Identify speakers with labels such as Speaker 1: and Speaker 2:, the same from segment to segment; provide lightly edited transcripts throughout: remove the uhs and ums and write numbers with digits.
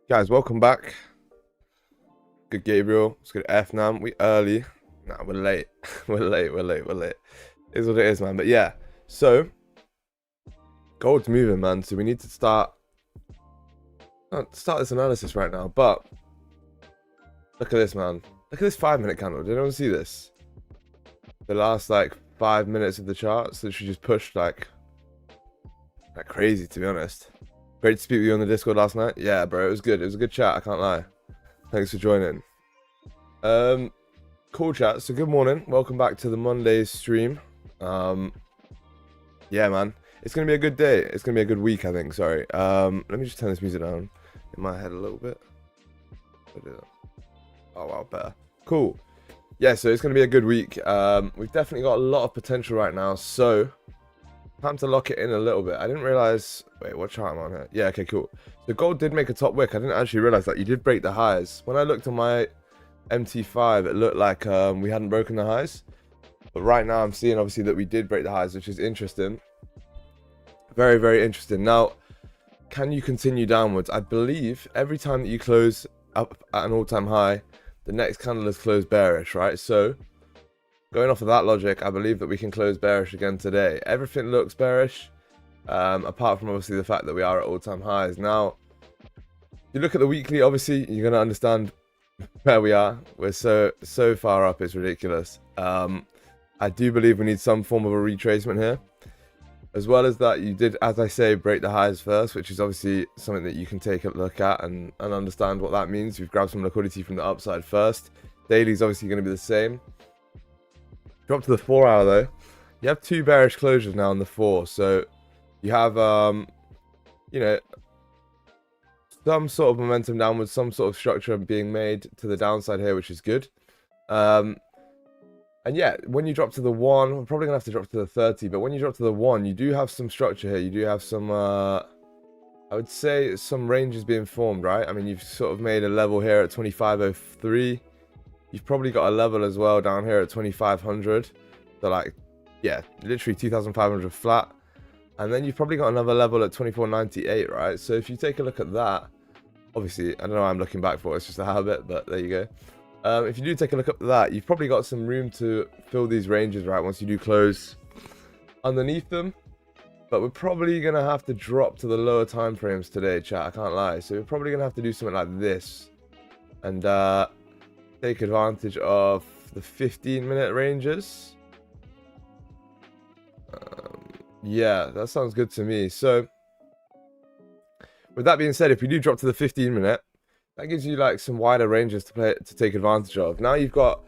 Speaker 1: Guys, welcome back. Good Gabriel. It's good F now. We early. Nah, we're late. We're late. Is what it is, man. But yeah, so gold's moving, man. So we need to start this analysis right now. But look at this, man. Look at this 5-minute candle. Did anyone see this? The last like 5 minutes of the chart, so she just pushed like crazy, to be honest. Great to speak with you on the Discord last night. Yeah, bro, it was good. It was a good chat, I can't lie. Thanks for joining. Cool chat. So good morning. Welcome back to the Monday stream. Yeah, man. It's gonna be a good day. It's gonna be a good week, I think. Sorry. Let me just turn this music down in my head a little bit. Oh wow, better. Cool. Yeah, so it's gonna be a good week. We've definitely got a lot of potential right now, so time to lock it in a little bit. I didn't realize. Wait, what chart am I on here? Yeah, okay, cool. So gold did make a top wick. I didn't actually realize that you did break the highs. When I looked on my MT5, it looked like we hadn't broken the highs. But right now, I'm seeing obviously that we did break the highs, which is interesting. Very, very interesting. Now, can you continue downwards? I believe every time that you close up at an all-time high, the next candle is closed bearish, right? So going off of that logic, I believe that we can close bearish again today. Everything looks bearish, apart from obviously the fact that we are at all-time highs. Now, if you look at the weekly, obviously, you're going to understand where we are. We're so far up, it's ridiculous. I do believe we need some form of a retracement here. As well as that, you did, as I say, break the highs first, which is obviously something that you can take a look at and understand what that means. We've grabbed some liquidity from the upside first. Daily is obviously going to be the same. Drop to the 4 hour though. You have two bearish closures now on the 4, so you have you know, some sort of momentum downwards, some sort of structure being made to the downside here, which is good. And yeah, when you drop to the 1, we're probably gonna have to drop to the 30, but when you drop to the 1, you do have some structure here. You do have some I would say some ranges being formed, right? I mean, you've sort of made a level here at 2503. You've probably got a level as well down here at 2500. So like, yeah, literally 2500 flat. And then you've probably got another level at 2498, right? So if you take a look at that, obviously, I don't know why I'm looking back for it, it's just a habit, but there you go. If you do take a look at that, you've probably got some room to fill these ranges, right, once you do close underneath them. But we're probably going to have to drop to the lower time frames today, chat, I can't lie. So we're probably going to have to do something like this. And take advantage of the 15-minute ranges. Yeah, that sounds good to me. So with that being said, if we do drop to the 15-minute, that gives you like some wider ranges to take advantage of. Now you've got,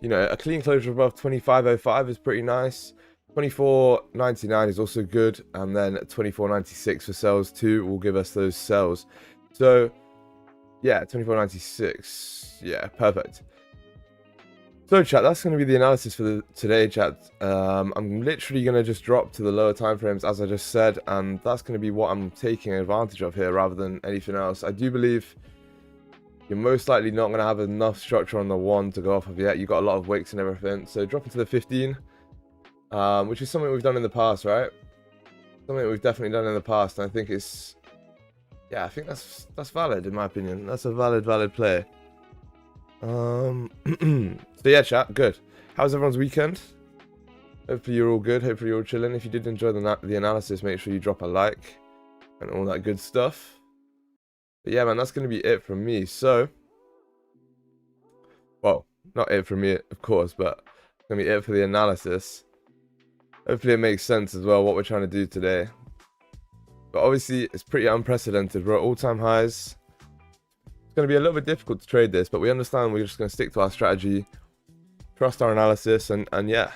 Speaker 1: you know, a clean closure above 2505 is pretty nice. 24.99 is also good, and then 24.96 for sells too will give us those sells. So yeah, 24.96, yeah, perfect. So chat, that's going to be the analysis for today, chat. I'm literally going to just drop to the lower time frames as I just said, and that's going to be what I'm taking advantage of here rather than anything else. I do believe you're most likely not going to have enough structure on the 1 to go off of yet. You've got a lot of wicks and everything. So drop into the 15, which is something we've done in the past, right? Something we've definitely done in the past. And I think it's, yeah, I think that's valid in my opinion. That's a valid play. So yeah, chat, good. How's everyone's weekend? Hopefully you're all good. Hopefully you're all chilling. If you did enjoy the analysis, make sure you drop a like and all that good stuff. But yeah, man, that's going to be it from me. So, well, not it from me, of course, but it's going to be it for the analysis. Hopefully it makes sense as well what we're trying to do today. But obviously, it's pretty unprecedented. We're at all-time highs. It's going to be a little bit difficult to trade this, but we understand we're just going to stick to our strategy, trust our analysis, and yeah.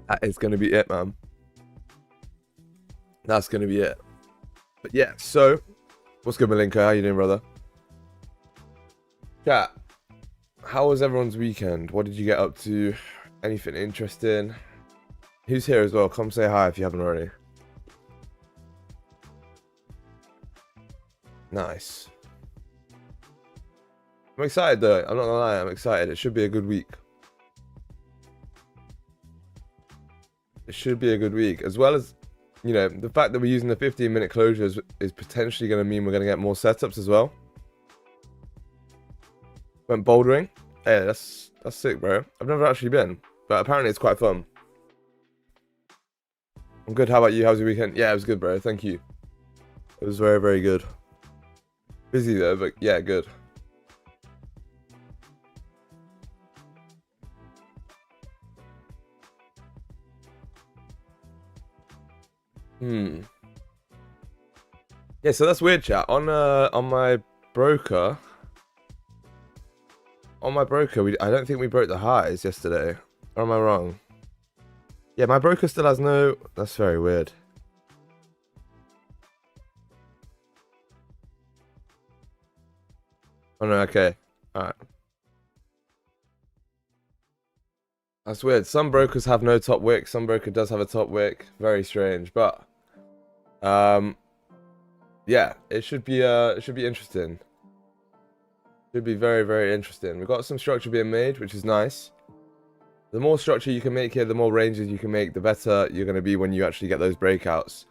Speaker 1: That is going to be it, man. That's going to be it. But yeah, so, what's good, Malinka? How you doing, brother? Chat, how was everyone's weekend? What did you get up to? Anything interesting? Who's here as well? Come say hi if you haven't already. Nice. I'm excited though. I'm not gonna lie, I'm excited. It should be a good week. It should be a good week. As well as you know, the fact that we're using the 15-minute closures is potentially going to mean we're going to get more setups as well. Went bouldering. Hey, that's sick, bro. I've never actually been, but apparently it's quite fun. I'm good. How about you? How's your weekend? Yeah, it was good, bro. Thank you. It was very, very good. Busy though, but yeah, good. Yeah, so that's weird, chat. On my broker. On my broker, I don't think we broke the highs yesterday. Or am I wrong? Yeah, my broker still has no... That's very weird. Oh no, okay. Alright. That's weird. Some brokers have no top wick. Some broker does have a top wick. Very strange. But yeah, it should be interesting. Should be very, very interesting. We've got some structure being made, which is nice. The more structure you can make here, the more ranges you can make, the better you're going to be when you actually get those breakouts.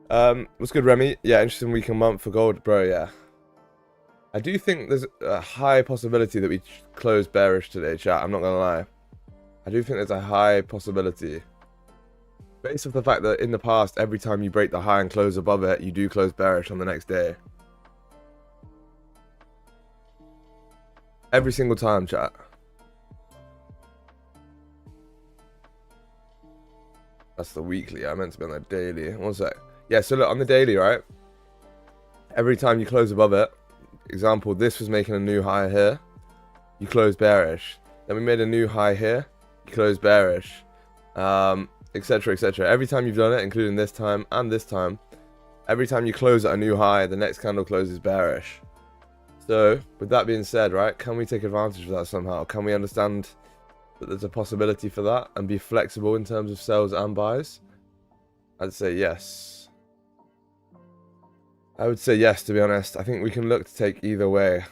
Speaker 1: What's good, Remy? Yeah, interesting week and month for gold, bro. Yeah, I do think there's a high possibility that we close bearish today, chat. I'm not gonna lie. I do think there's a high possibility, based off the fact that in the past, every time you break the high and close above it, you do close bearish on the next day. Every single time, chat. That's the weekly. I meant to be on the daily. One sec. Yeah, so look, on the daily, right? Every time you close above it, example, this was making a new high here, you close bearish. Then we made a new high here, you close bearish, etc, etc. Every time you've done it, including this time and this time, every time you close at a new high, the next candle closes bearish. So, with that being said, right, can we take advantage of that somehow? Can we understand that there's a possibility for that and be flexible in terms of sells and buys? I'd say yes. I would say yes, to be honest. I think we can look to take either way.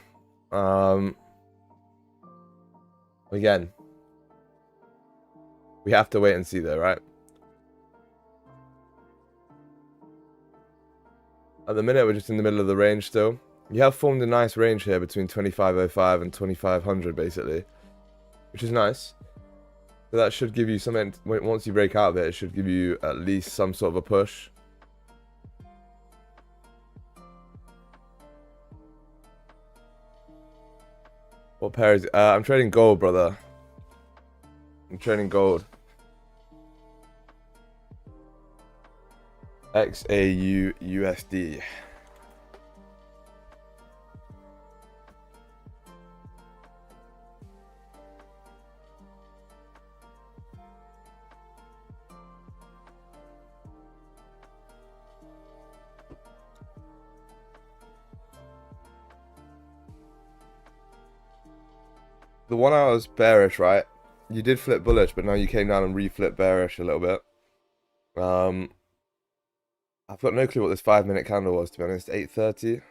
Speaker 1: Again, we have to wait and see though, right? At the minute, we're just in the middle of the range still. You have formed a nice range here between 2505 and 2500, basically, which is nice. So that should give you something. Once you break out of it, it should give you at least some sort of a push. What pair is it? I'm trading gold, brother. I'm trading gold. XAUUSD. The 1 hour was bearish, right? You did flip bullish, but now you came down and reflipped bearish a little bit. I've got no clue what this 5-minute candle was, to be honest. 8:30.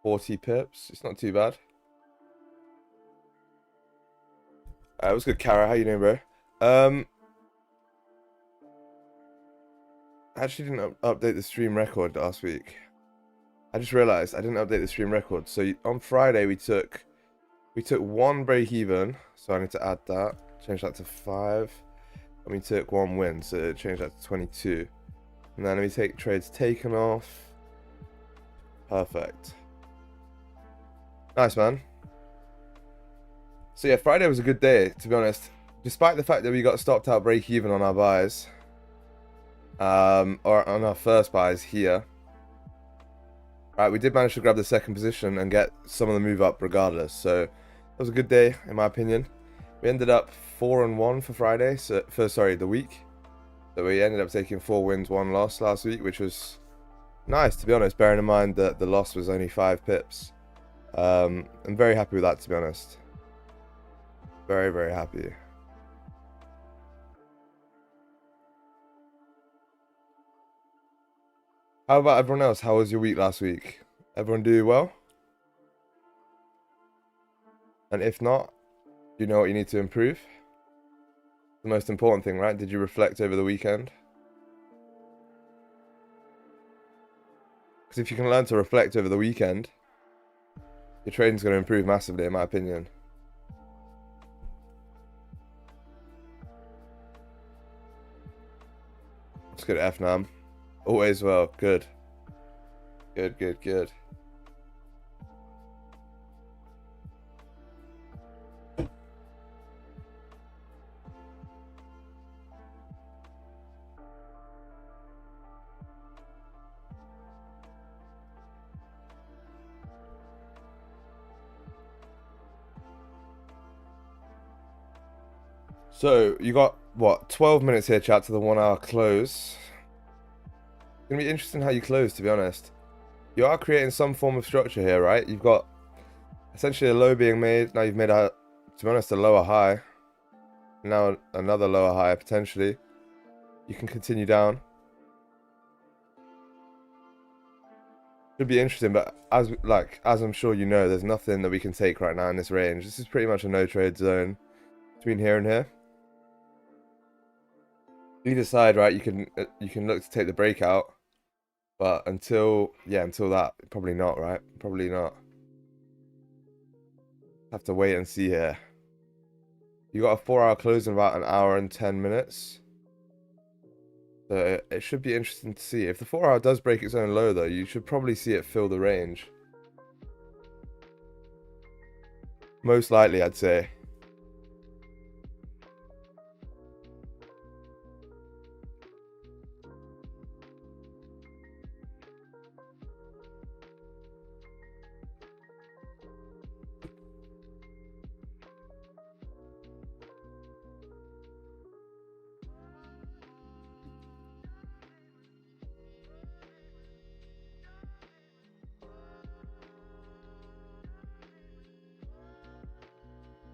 Speaker 1: 40 pips. It's not too bad. It was good, Kara. How you doing, bro? I actually didn't update the stream record last week. I just realized I didn't update the stream record. So on Friday we took 1 break even, so I need to add that, change that to 5, and we took 1 win, so change that to 22, and then we take trades taken off. Perfect. Nice, man. So yeah, Friday was a good day, to be honest, despite the fact that we got stopped out break even on our buys, or on our first buys here. Right, we did manage to grab the second position and get some of the move up regardless, so that was a good day, in my opinion. We ended up 4-1 for Friday, the week. So we ended up taking 4 wins, 1 loss last week, which was nice, to be honest, bearing in mind that the loss was only 5 pips. I'm very happy with that, to be honest. Very, very happy. How about everyone else? How was your week last week? Everyone do well? And if not, do you know what you need to improve? The most important thing, right? Did you reflect over the weekend? Because if you can learn to reflect over the weekend, your trading's going to improve massively, in my opinion. It's good, FNAM. Always well. Good. Good, good, good. So, you got, what, 12 minutes here, chat, to the 1 hour close. It's going to be interesting how you close, to be honest. You are creating some form of structure here, right? You've got essentially a low being made. Now you've made, to be honest, a lower high. Now another lower high, potentially. You can continue down. Should be interesting, but as I'm sure you know, there's nothing that we can take right now in this range. This is pretty much a no-trade zone between here and here. Either side, right? You can look to take the breakout, but until that, probably not, right? Probably not. Have to wait and see here. You got a 4-hour close in about 1 hour and 10 minutes. So it should be interesting to see. If the 4-hour does break its own low, though, you should probably see it fill the range. Most likely, I'd say.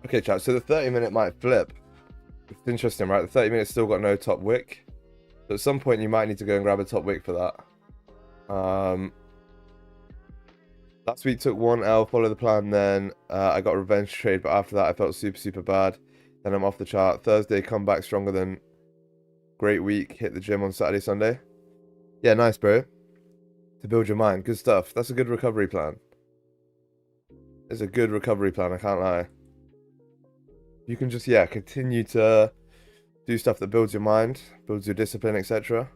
Speaker 1: Okay, chat, so the 30-minute might flip. It's interesting, right? The 30 minutes still got no top wick. So at some point, you might need to go and grab a top wick for that. Last week took 1L, follow the plan, then I got a revenge trade, but after that, I felt super, super bad. Then I'm off the chart. Thursday, come back stronger than great week. Hit the gym on Saturday, Sunday. Yeah, nice, bro. To build your mind. Good stuff. That's a good recovery plan. It's a good recovery plan, I can't lie. You can just, yeah, continue to do stuff that builds your mind, builds your discipline, etc.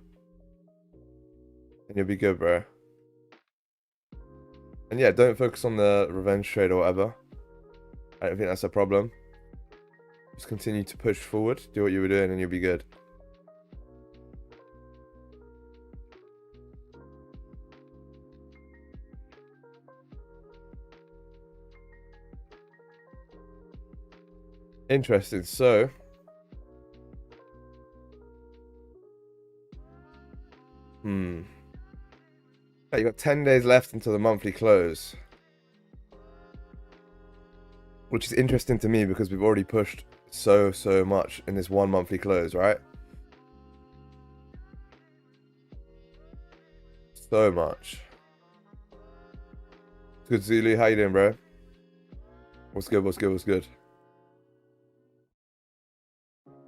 Speaker 1: And you'll be good, bro. And yeah, don't focus on the revenge trade or whatever. I don't think that's a problem. Just continue to push forward, do what you were doing, and you'll be good. Interesting. So, you got 10 days left until the monthly close, which is interesting to me because we've already pushed so much in this one monthly close, right? So much. It's good, Zulu. How you doing, bro? What's good? What's good? What's good?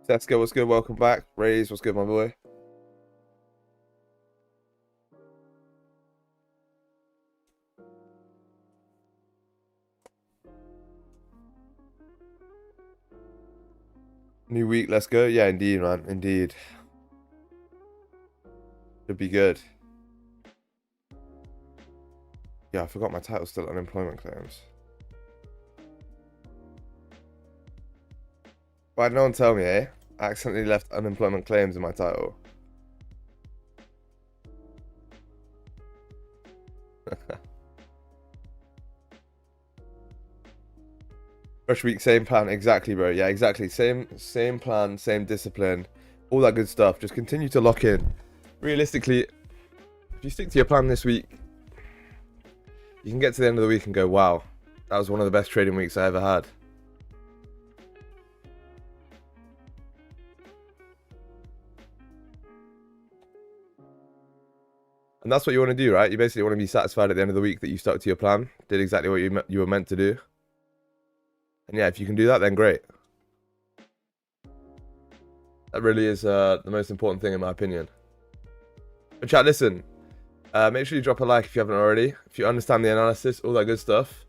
Speaker 1: Seska, what's good? Welcome back. Raze, what's good, my boy? New week, let's go. Yeah, indeed, man. Indeed. Should be good. Yeah, I forgot my title's still unemployment claims. Why did no one tell me, eh? I accidentally left unemployment claims in my title. Fresh week, same plan. Exactly, bro. Yeah, exactly. Same plan, same discipline. All that good stuff. Just continue to lock in. Realistically, if you stick to your plan this week, you can get to the end of the week and go, wow, that was one of the best trading weeks I ever had. And that's what you want to do, right? You basically want to be satisfied at the end of the week that you stuck to your plan, did exactly what you were meant to do. And yeah, if you can do that, then great. That really is the most important thing in my opinion. But chat, listen. Make sure you drop a like if you haven't already. If you understand the analysis, all that good stuff,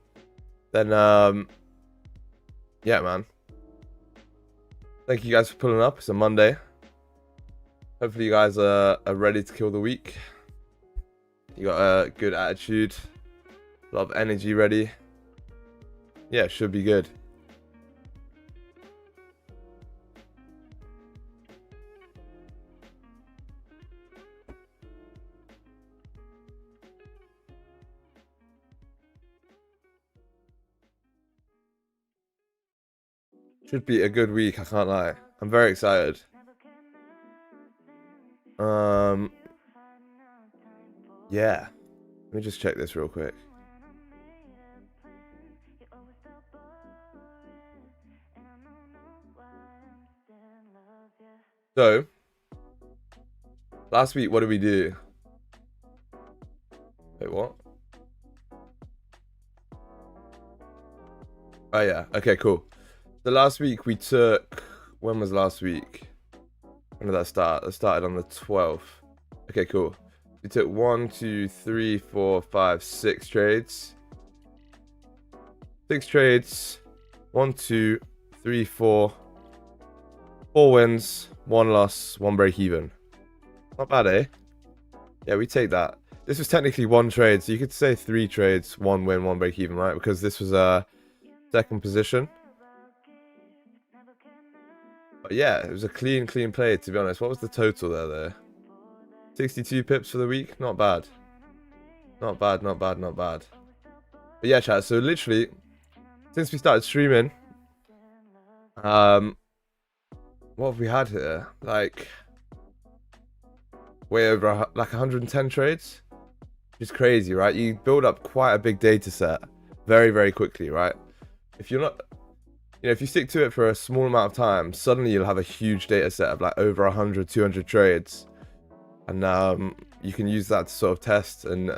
Speaker 1: then yeah, man. Thank you guys for pulling up. It's a Monday. Hopefully you guys are ready to kill the week. You got a good attitude, a lot of energy ready. Yeah, it should be good. Should be a good week, I can't lie. I'm very excited. Yeah. Let me just check this real quick. So, last week, what did we do? Wait, what? Oh, yeah. Okay, cool. So last week we took... When was last week? When did that start? That started on the 12th. Okay, cool. We took 1, 2, 3, 4, 5, 6 trades. 6 trades. 1, 2, 3, 4. 4 wins, 1 loss, 1 break even. Not bad, eh? Yeah, we take that. This was technically 1 trade, so you could say 3 trades, 1 win, 1 break even, right? Because this was a second position. But yeah, it was a clean play, to be honest. What was the total there? 62 pips for the week. Not bad. Not bad. But yeah, chat. So literally, since we started streaming, what have we had here? Like, way over like 110 trades. Which is crazy, right? You build up quite a big data set very quickly, right? If you're not... You know, if you stick to it for a small amount of time, suddenly you'll have a huge data set of like over 100, 200 trades. And you can use that to sort of test and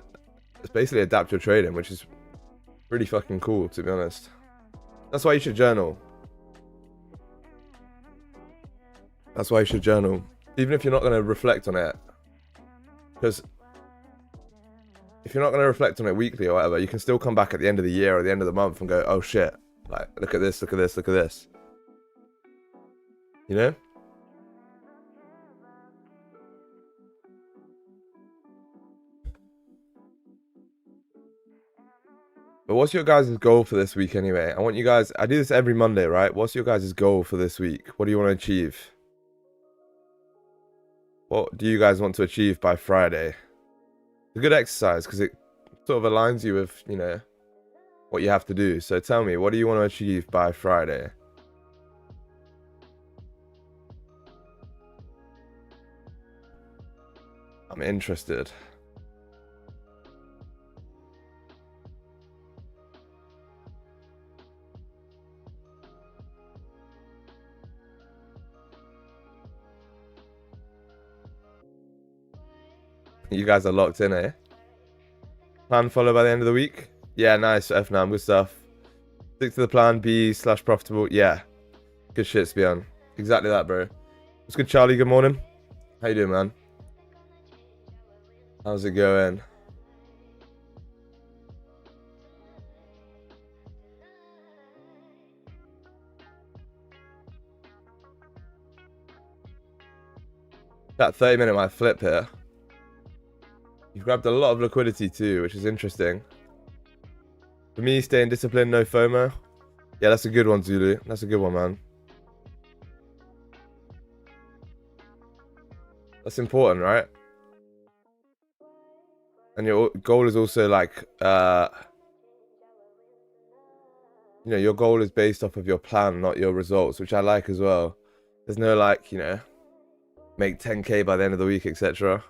Speaker 1: basically adapt your trading, which is really fucking cool, to be honest. That's why you should journal. That's why you should journal. Even if you're not going to reflect on it. Because if you're not going to reflect on it weekly or whatever, you can still come back at the end of the year or the end of the month and go, oh shit. Like, look at this. You know? But what's your guys' goal for this week anyway? I want you guys... I do this every Monday, right? What's your guys' goal for this week? What do you want to achieve? What do you guys want to achieve by Friday? It's a good exercise because it sort of aligns you with, you know, what you have to do. So tell me, what do you want to achieve by Friday? I'm interested. You guys are locked in, eh? Plan follow by the end of the week? Yeah, nice. FNAM, good stuff. Stick to the plan, B/profitable. Yeah. Good shit, Spion. Exactly that, bro. What's good, Charlie? Good morning. How you doing, man? How's it going? That 30-minute might flip here. You've grabbed a lot of liquidity too, which is interesting. For me, staying disciplined, no FOMO. Yeah, that's a good one, Zulu. That's a good one, man. That's important, right? And your goal is also like, you know, your goal is based off of your plan, not your results, which I like as well. There's no like, you know, make 10k by the end of the week, etc.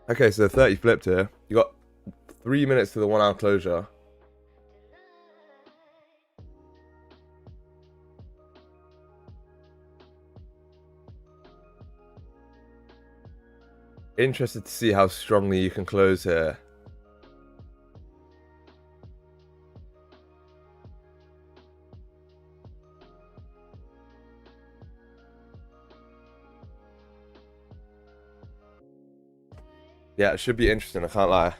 Speaker 1: Okay, so 30 flipped here. You got 3 minutes to the 1 hour closure. Interested to see how strongly you can close here. Yeah, it should be interesting, I can't lie.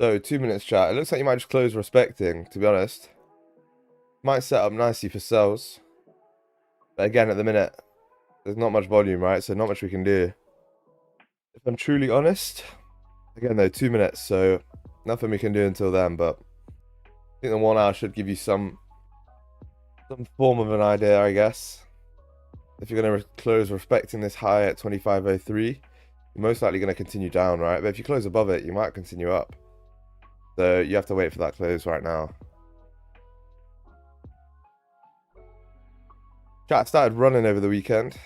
Speaker 1: So 2 minutes chat. It looks like you might just close respecting, to be honest. Might set up nicely for sells. But again, at the minute, there's not much volume, right? So not much we can do. If I'm truly honest, again though, 2 minutes, so nothing we can do until then, but I think the 1 hour should give you some form of an idea, I guess. If you're going to close respecting this high at 25.03, you're most likely going to continue down, right? But if you close above it, you might continue up. So you have to wait for that close right now. Chat started running over the weekend.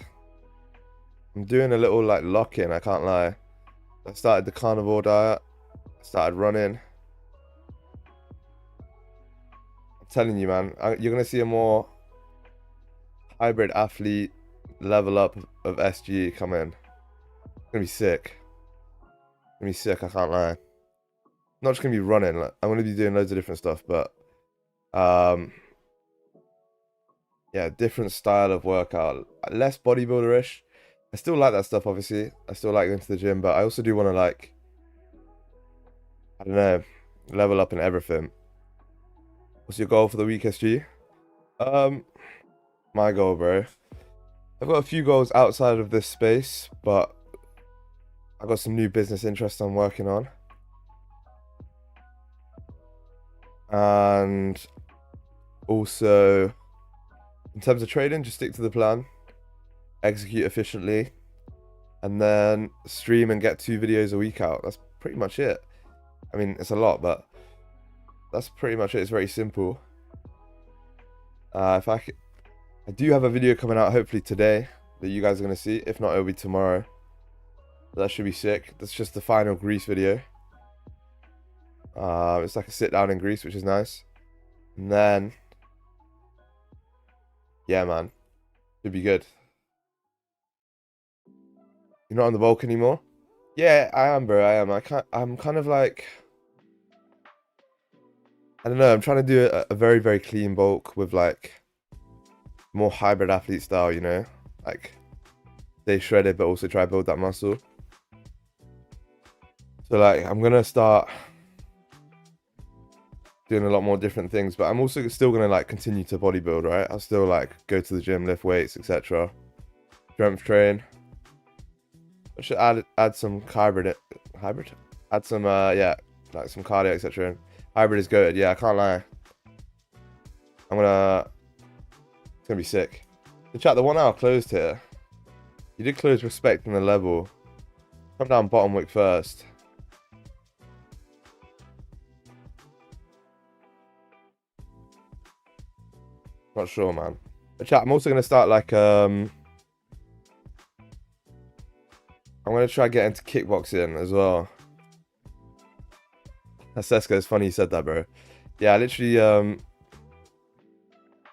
Speaker 1: I'm doing a little like lock-in, I can't lie. I started the carnivore diet. I started running. I'm telling you, man, you're going to see a more hybrid athlete level up of SG come in. It's going to be sick. It's going to be sick, I can't lie. Not just gonna be running, like, I'm gonna be doing loads of different stuff, but yeah, different style of workout, less bodybuilder-ish. I still like that stuff, obviously. I still like going to the gym, but I also do want to, like, I don't know, level up in everything. What's your goal for the week, SG? My goal, bro, I've got a few goals outside of this space, but I've got some new business interests I'm working on. And also, in terms of trading, just stick to the plan, execute efficiently, and then stream and get 2 videos a week out. That's pretty much it. I mean, it's a lot, but that's pretty much it. It's very simple. I do have a video coming out hopefully today that you guys are going to see. If not, it'll be tomorrow. That should be sick. That's just the final Greece video. It's like a sit down in Greece, which is nice. And then, yeah, man, should be good. You're not on the bulk anymore? Yeah, I am, bro. I am. I'm kind of like, I don't know. I'm trying to do a very, very clean bulk with like more hybrid athlete style, you know, like stay shredded, but also try to build that muscle. So like, I'm gonna start doing a lot more different things, but I'm also still gonna like continue to bodybuild, right? I'll still like go to the gym, lift weights, etc. Strength train. I should add some hybrid, add some yeah, like some cardio, etc. Hybrid is good. Yeah, I can't lie. It's gonna be sick. The chat, the 1 hour closed here. You did close respecting the level. Come down bottom wick first. Not sure, man. But chat, I'm also gonna start like I'm gonna try get into kickboxing as well. Seska, it's funny you said that, bro. Yeah, I literally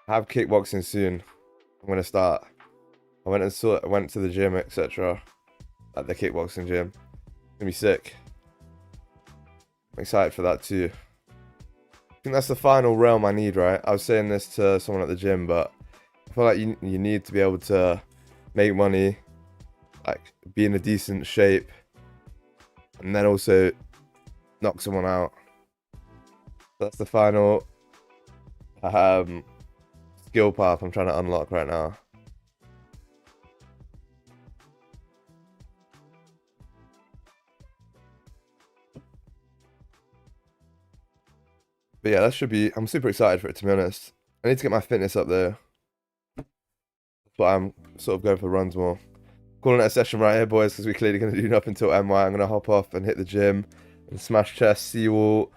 Speaker 1: have kickboxing soon. I'm gonna start. I went to the gym, etc. At the kickboxing gym. It's gonna be sick. I'm excited for that too. I think that's the final realm I need, right? I was saying this to someone at the gym, but I feel like you need to be able to make money, like be in a decent shape, and then also knock someone out. That's the final skill path I'm trying to unlock right now. But yeah, that should be, I'm super excited for it, to be honest. I need to get my fitness up there. But I'm sort of going for runs more. Calling it a session right here, boys, because we're clearly going to do nothing until MY. I'm going to hop off and hit the gym and smash chest. See you all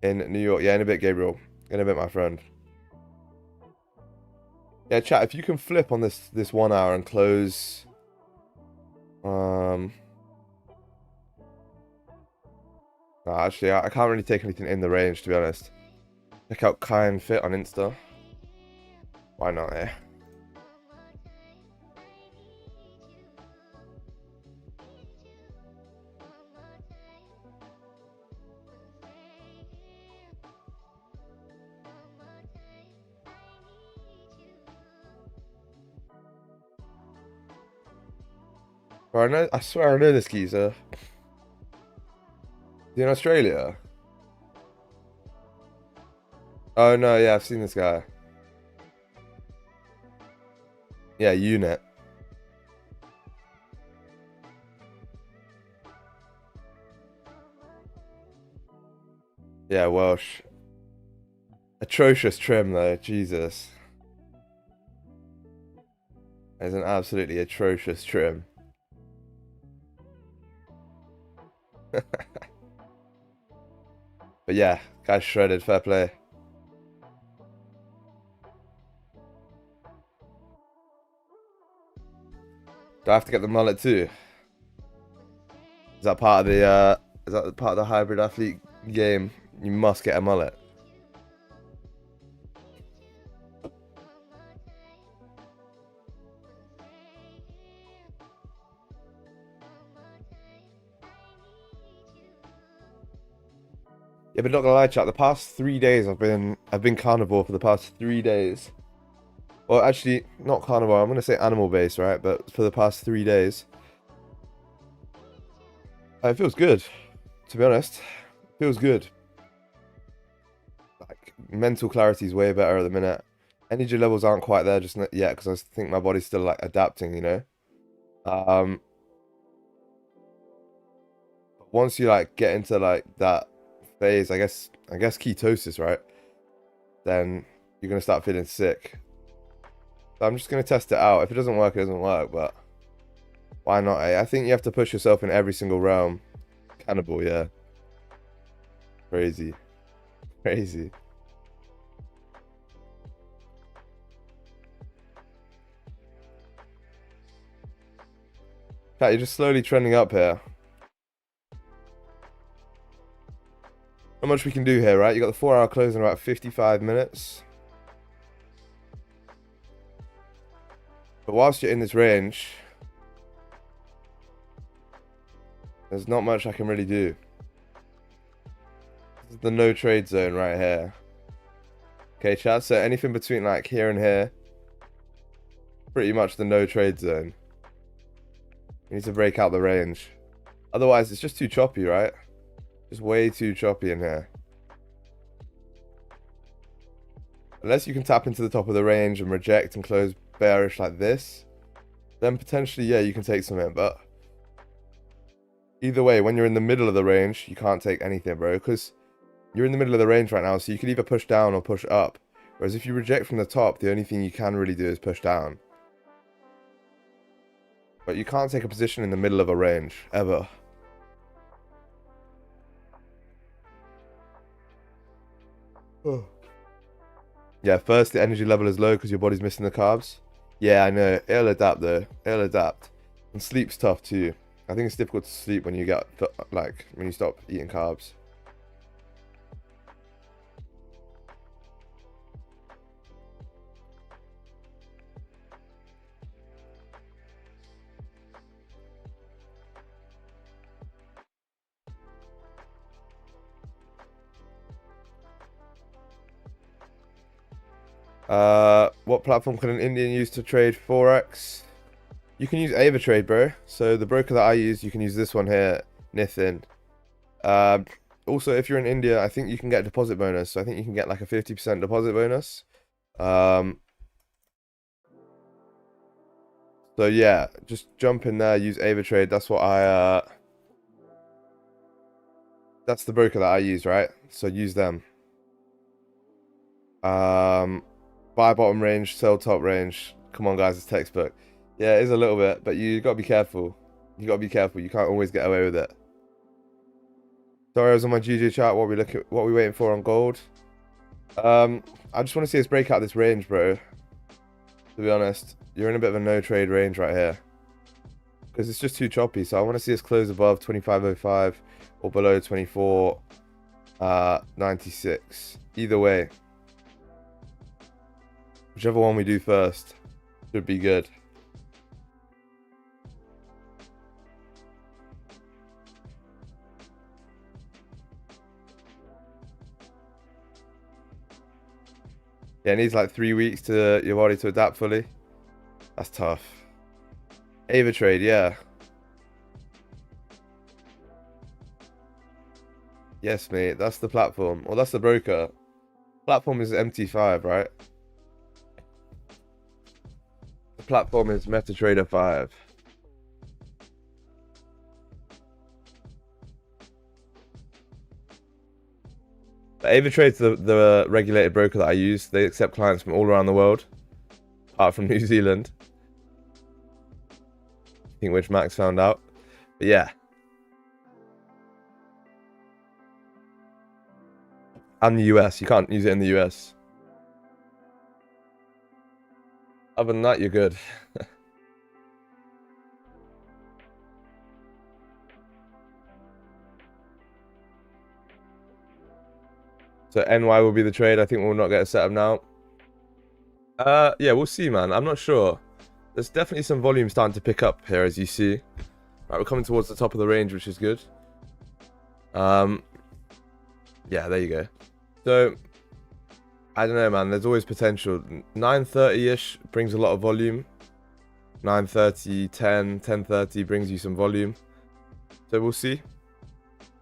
Speaker 1: in New York. Yeah, in a bit, Gabriel. In a bit, my friend. Yeah, chat, if you can flip on this 1 hour and close... No, actually, I can't really take anything in the range, to be honest. Check out Kai and Fit on Insta. Why not, eh? Bro, I swear I know this geezer. Is he in Australia? Oh no, yeah, I've seen this guy. Yeah, unit. Yeah, Welsh. Atrocious trim though, Jesus. It's an absolutely atrocious trim. But yeah, guy's shredded, fair play. Do I have to get the mullet too? Is that part of the hybrid athlete game? You must get a mullet. Yeah, but not gonna lie, chat. The past 3 days I've been carnivore for the past 3 days. Well, actually, not carnivore. I'm gonna say animal based, right? But for the past 3 days, it feels good. To be honest, it feels good. Like mental clarity is way better at the minute. Energy levels aren't quite there just yet because I think my body's still like adapting, you know. Once you like get into like that phase, I guess ketosis, right? Then you're gonna start feeling sick. So I'm just gonna test it out. If it doesn't work, it doesn't work. But why not? I think you have to push yourself in every single realm. Cannibal, yeah. Crazy, crazy. Chat, you're just slowly trending up here. Not much we can do here, right? You got the 4-hour close in about 55 minutes. But whilst you're in this range, there's not much I can really do. This is the no trade zone right here. Okay, chat, so anything between like here and here, pretty much the no trade zone. We need to break out the range. Otherwise, it's just too choppy, right? Just way too choppy in here. Unless you can tap into the top of the range and reject and close bearish like this, then potentially, yeah, you can take some in. But either way, when you're in the middle of the range, you can't take anything, bro, because you're in the middle of the range right now, so you can either push down or push up. Whereas if you reject from the top, the only thing you can really do is push down. But you can't take a position in the middle of a range, ever. Yeah, first the energy level is low because your body's missing the carbs. Yeah, I know. It'll adapt though. It'll adapt. And sleep's tough too. I think it's difficult to sleep when you get, like, when you stop eating carbs. What platform can an Indian use to trade Forex? You can use AvaTrade, bro. So the broker that I use, you can use this one here, Nithin. Also, if you're in India, I think you can get a deposit bonus. So I think you can get like a 50% deposit bonus. So yeah, just jump in there, use AvaTrade. That's what that's the broker that I use, right? So use them. Buy bottom range, sell top range. Come on, guys, it's textbook. Yeah, it is a little bit, but you got to be careful. You got to be careful. You can't always get away with it. Sorry, I was on my GG chart. What we waiting for on gold? I just want to see us break out this range, bro. To be honest, you're in a bit of a no trade range right here because it's just too choppy. So I want to see us close above 25.05 or below 24.96. Either way, whichever one we do first should be good. Yeah, it needs like 3 weeks to your body to adapt fully. That's tough. AvaTrade, yeah. Yes, mate. That's the platform. Or that's the broker. Platform is MT5, right? The platform is MetaTrader 5. AvaTrade's the regulated broker that I use. They accept clients from all around the world, apart from New Zealand. I think which Max found out. But yeah. And the US. You can't use it in the US. Other than that, you're good. So NY will be the trade. I think we'll not get a setup now. Yeah, we'll see, man. I'm not sure. There's definitely some volume starting to pick up here, as you see. Right, we're coming towards the top of the range, which is good. Yeah, there you go. So, I don't know, man. There's always potential. 9:30-ish brings a lot of volume. 9:30, 10, 10:30 brings you some volume. So we'll see.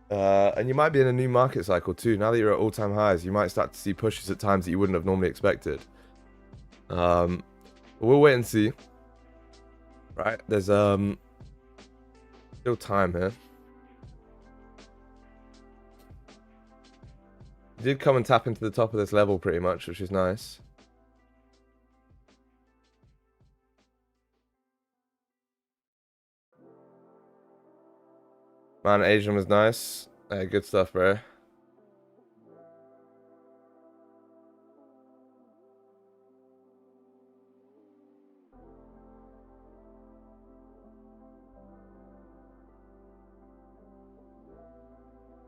Speaker 1: And you might be in a new market cycle too. Now that you're at all-time highs, you might start to see pushes at times that you wouldn't have normally expected. But we'll wait and see. Right, there's still time here. You did come and tap into the top of this level pretty much, which is nice. Man, Asian was nice. Good stuff, bro.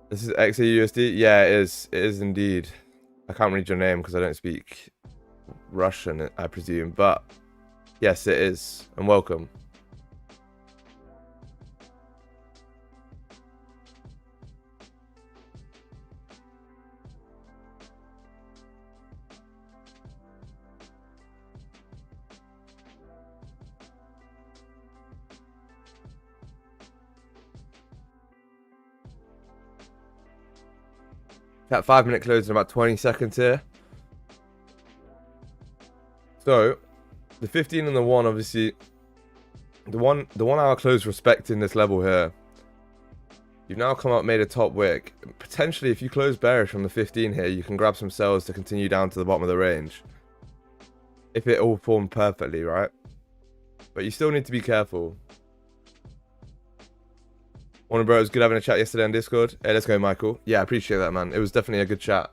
Speaker 1: This is XAUUSD? Yeah, it is. It is indeed. I can't read your name because I don't speak Russian, I presume. But yes, it is. And welcome. That 5-minute close in about 20 seconds here. So, the 15 and the 1, obviously, the 1 hour close respecting this level here. You've now come up, made a top wick. Potentially, if you close bearish from the 15 here, you can grab some sells to continue down to the bottom of the range. If it all formed perfectly, right? But you still need to be careful. Morning, bro. It was good having a chat yesterday on Discord. Hey, let's go, Michael. Yeah, I appreciate that, man. It was definitely a good chat.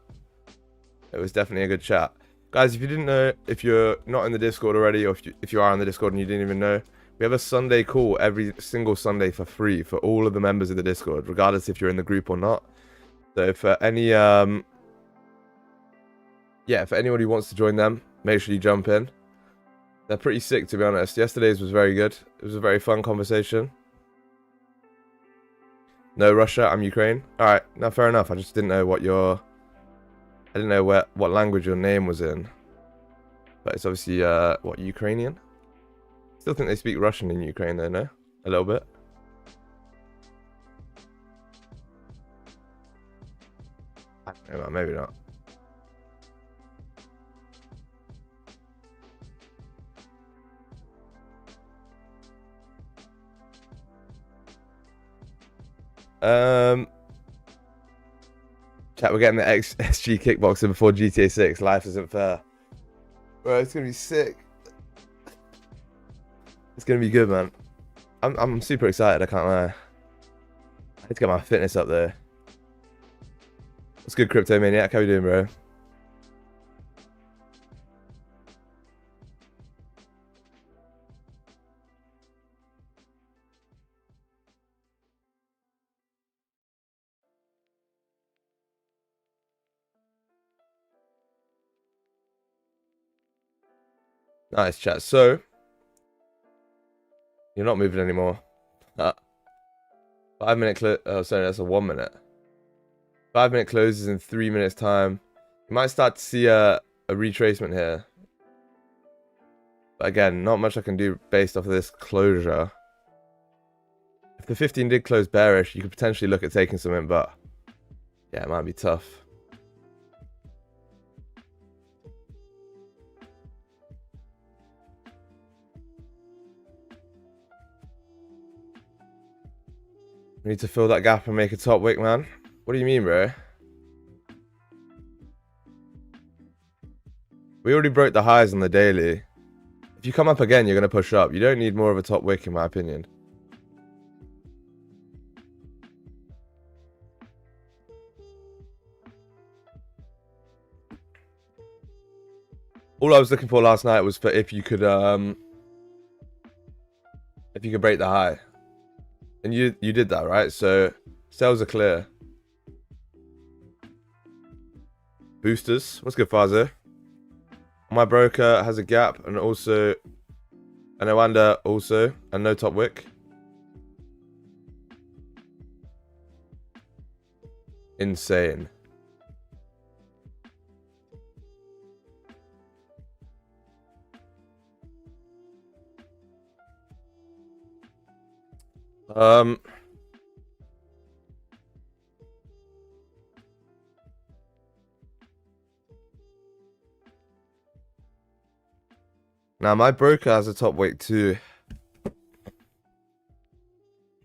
Speaker 1: It was definitely a good chat. Guys, if you didn't know, if you're not in the Discord already, or if you are on the Discord and you didn't even know, we have a Sunday call every single Sunday for free for all of the members of the Discord, regardless if you're in the group or not. So for any, yeah, for anyone who wants to join them, make sure you jump in. They're pretty sick, to be honest. Yesterday's was very good. It was a very fun conversation. No, Russia, I'm Ukraine. Alright, now fair enough. I just didn't know what your... I didn't know what language your name was in. But it's obviously, what, Ukrainian? Still think they speak Russian in Ukraine though, no? A little bit. I don't know, man, maybe not. Chat, we're getting the SG kickboxer before GTA 6. Life isn't fair. Bro, it's gonna be sick. It's gonna be good, man. I'm super excited, I can't lie. I need to get my fitness up there. What's good, Crypto Maniac? How you doing, bro? Nice chat. So, you're not moving anymore. 5-minute close. Oh, sorry, that's a 1 minute. 5-minute closes in 3 minutes time. You might start to see a retracement here. But again, not much I can do based off of this closure. If the 15 did close bearish, you could potentially look at taking something, but Yeah, it might be tough. We need to fill that gap and make a top wick, man. What do you mean, bro? We already broke the highs on the daily. If you come up again, you're going to push up. You don't need more of a top wick, in my opinion. All I was looking for last night was for if you could break the high. And you did that, right? So sales are clear. Boosters. What's good, Fazo? My broker has a gap and also an Owanda also and no top wick. Insane. Now my broker has a top wick too.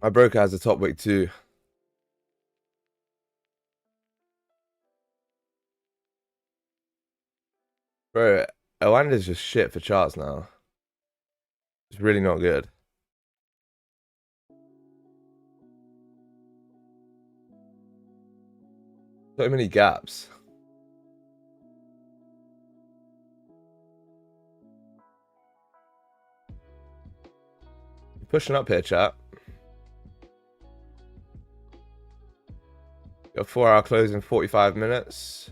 Speaker 1: My broker has a top wick too. Bro, Owanda's just shit for charts now. It's really not good. So many gaps. Pushing up here, chat. Got 4-hour close in 45 minutes.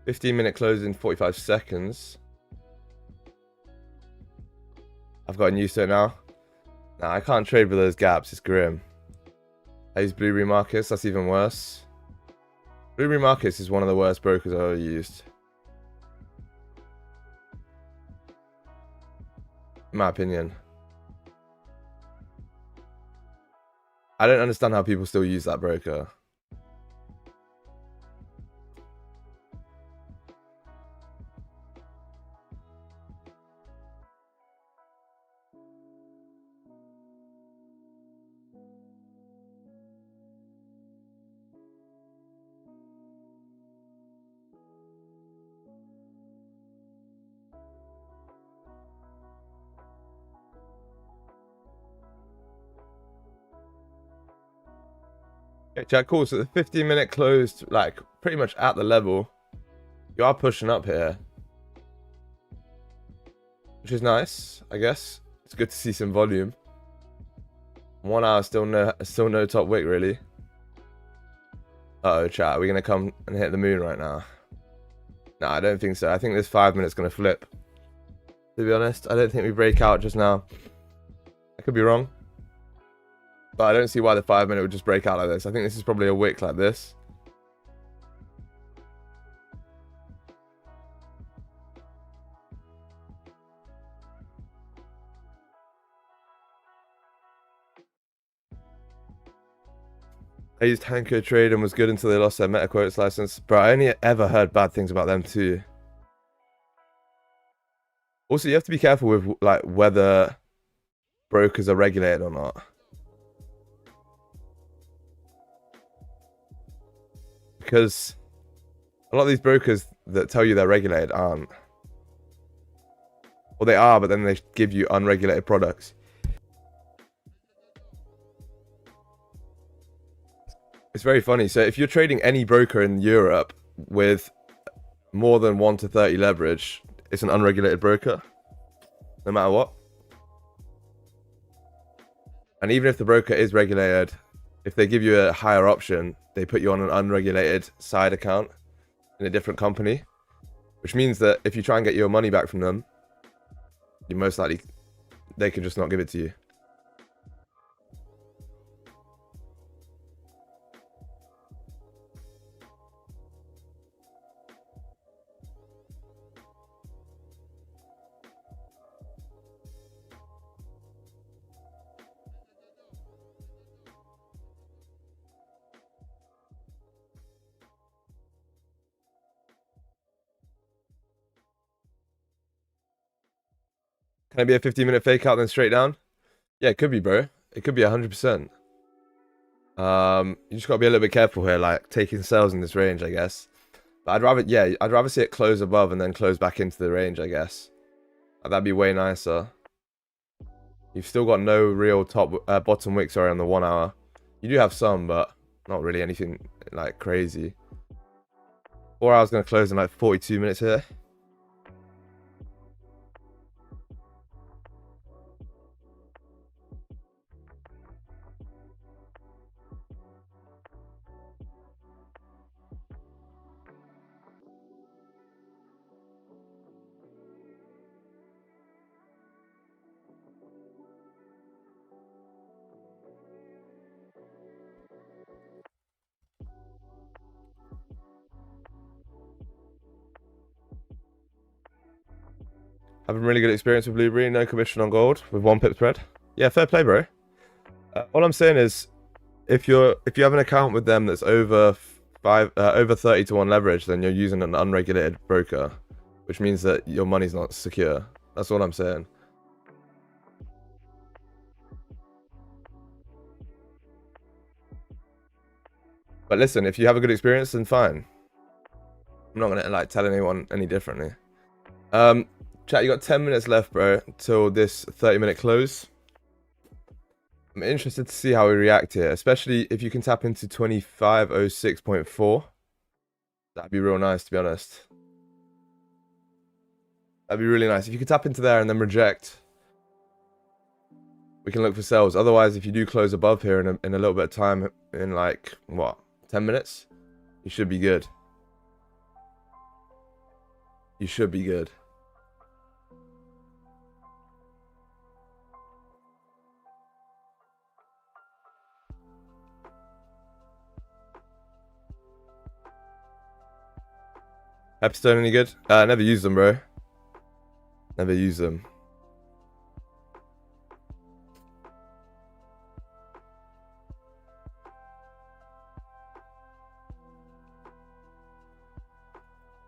Speaker 1: 15-minute close in 45 seconds. I've gotten used to it now. Nah, I can't trade with those gaps. It's grim. I use Blueberry Markets. That's even worse. Blueberry Markets is one of the worst brokers I've ever used. In my opinion. I don't understand how people still use that broker. Okay, chat, cool. So the 15-minute closed, like, pretty much at the level. You are pushing up here. Which is nice, I guess. It's good to see some volume. 1 hour, still no top wick, really. Uh-oh, chat. Are we going to come and hit the moon right now? No, I don't think so. I think this 5 minutes going to flip. To be honest, I don't think we break out just now. I could be wrong. But I don't see why the 5 minute would just break out like this. I think this is probably a wick like this. I used Hanko Trade and was good until they lost their meta quotes license. Bro, I only ever heard bad things about them too. Also, you have to be careful with like whether brokers are regulated or not. Because a lot of these brokers that tell you they're regulated aren't. Well, they are, but then they give you unregulated products. It's very funny. So if you're trading any broker in Europe with more than 1 to 30 leverage, it's an unregulated broker, no matter what. And even if the broker is regulated, if they give you a higher option, they put you on an unregulated side account in a different company, which means that if you try and get your money back from them, you most likely, they could just not give it to you. Can it be a 15-minute fake out then straight down? Yeah, it could be, bro. It could be 100%. You just gotta be a little bit careful here, like taking sales in this range, I guess. But I'd rather see it close above and then close back into the range, I guess. That'd be way nicer. You've still got no real bottom wick, sorry, on the 1 hour. You do have some, but not really anything like crazy. 4 hours gonna close in like 42 minutes here. Having really good experience with Blueberry, no commission on gold with 1 pip spread. Yeah, fair play, bro. All I'm saying is, if you have an account with them that's over 30 to 1 leverage, then you're using an unregulated broker, which means that your money's not secure. That's all I'm saying. But listen, if you have a good experience, then fine. I'm not gonna like tell anyone any differently. Chat, you got 10 minutes left, bro, till this 30-minute close. I'm interested to see how we react here, especially if you can tap into 2506.4. That'd be real nice, to be honest. That'd be really nice. If you could tap into there and then reject, we can look for sales. Otherwise, if you do close above here in a little bit of time, in like, what, 10 minutes? You should be good. You should be good. Pepstone any good? Never use them, bro. Never use them.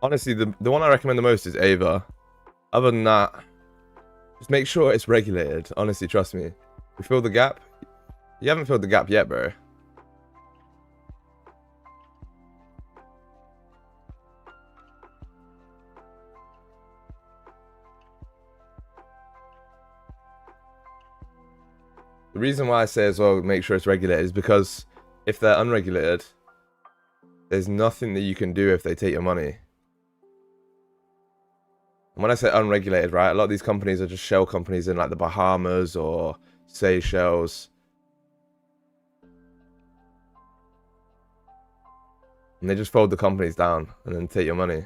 Speaker 1: Honestly, the one I recommend the most is Ava. Other than that, just make sure it's regulated. Honestly, trust me. We fill the gap. You haven't filled the gap yet, bro. The reason why I say as well, make sure it's regulated, is because if they're unregulated, there's nothing that you can do if they take your money. And when I say unregulated, right, a lot of these companies are just shell companies in like the Bahamas or Seychelles. And they just fold the companies down and then take your money.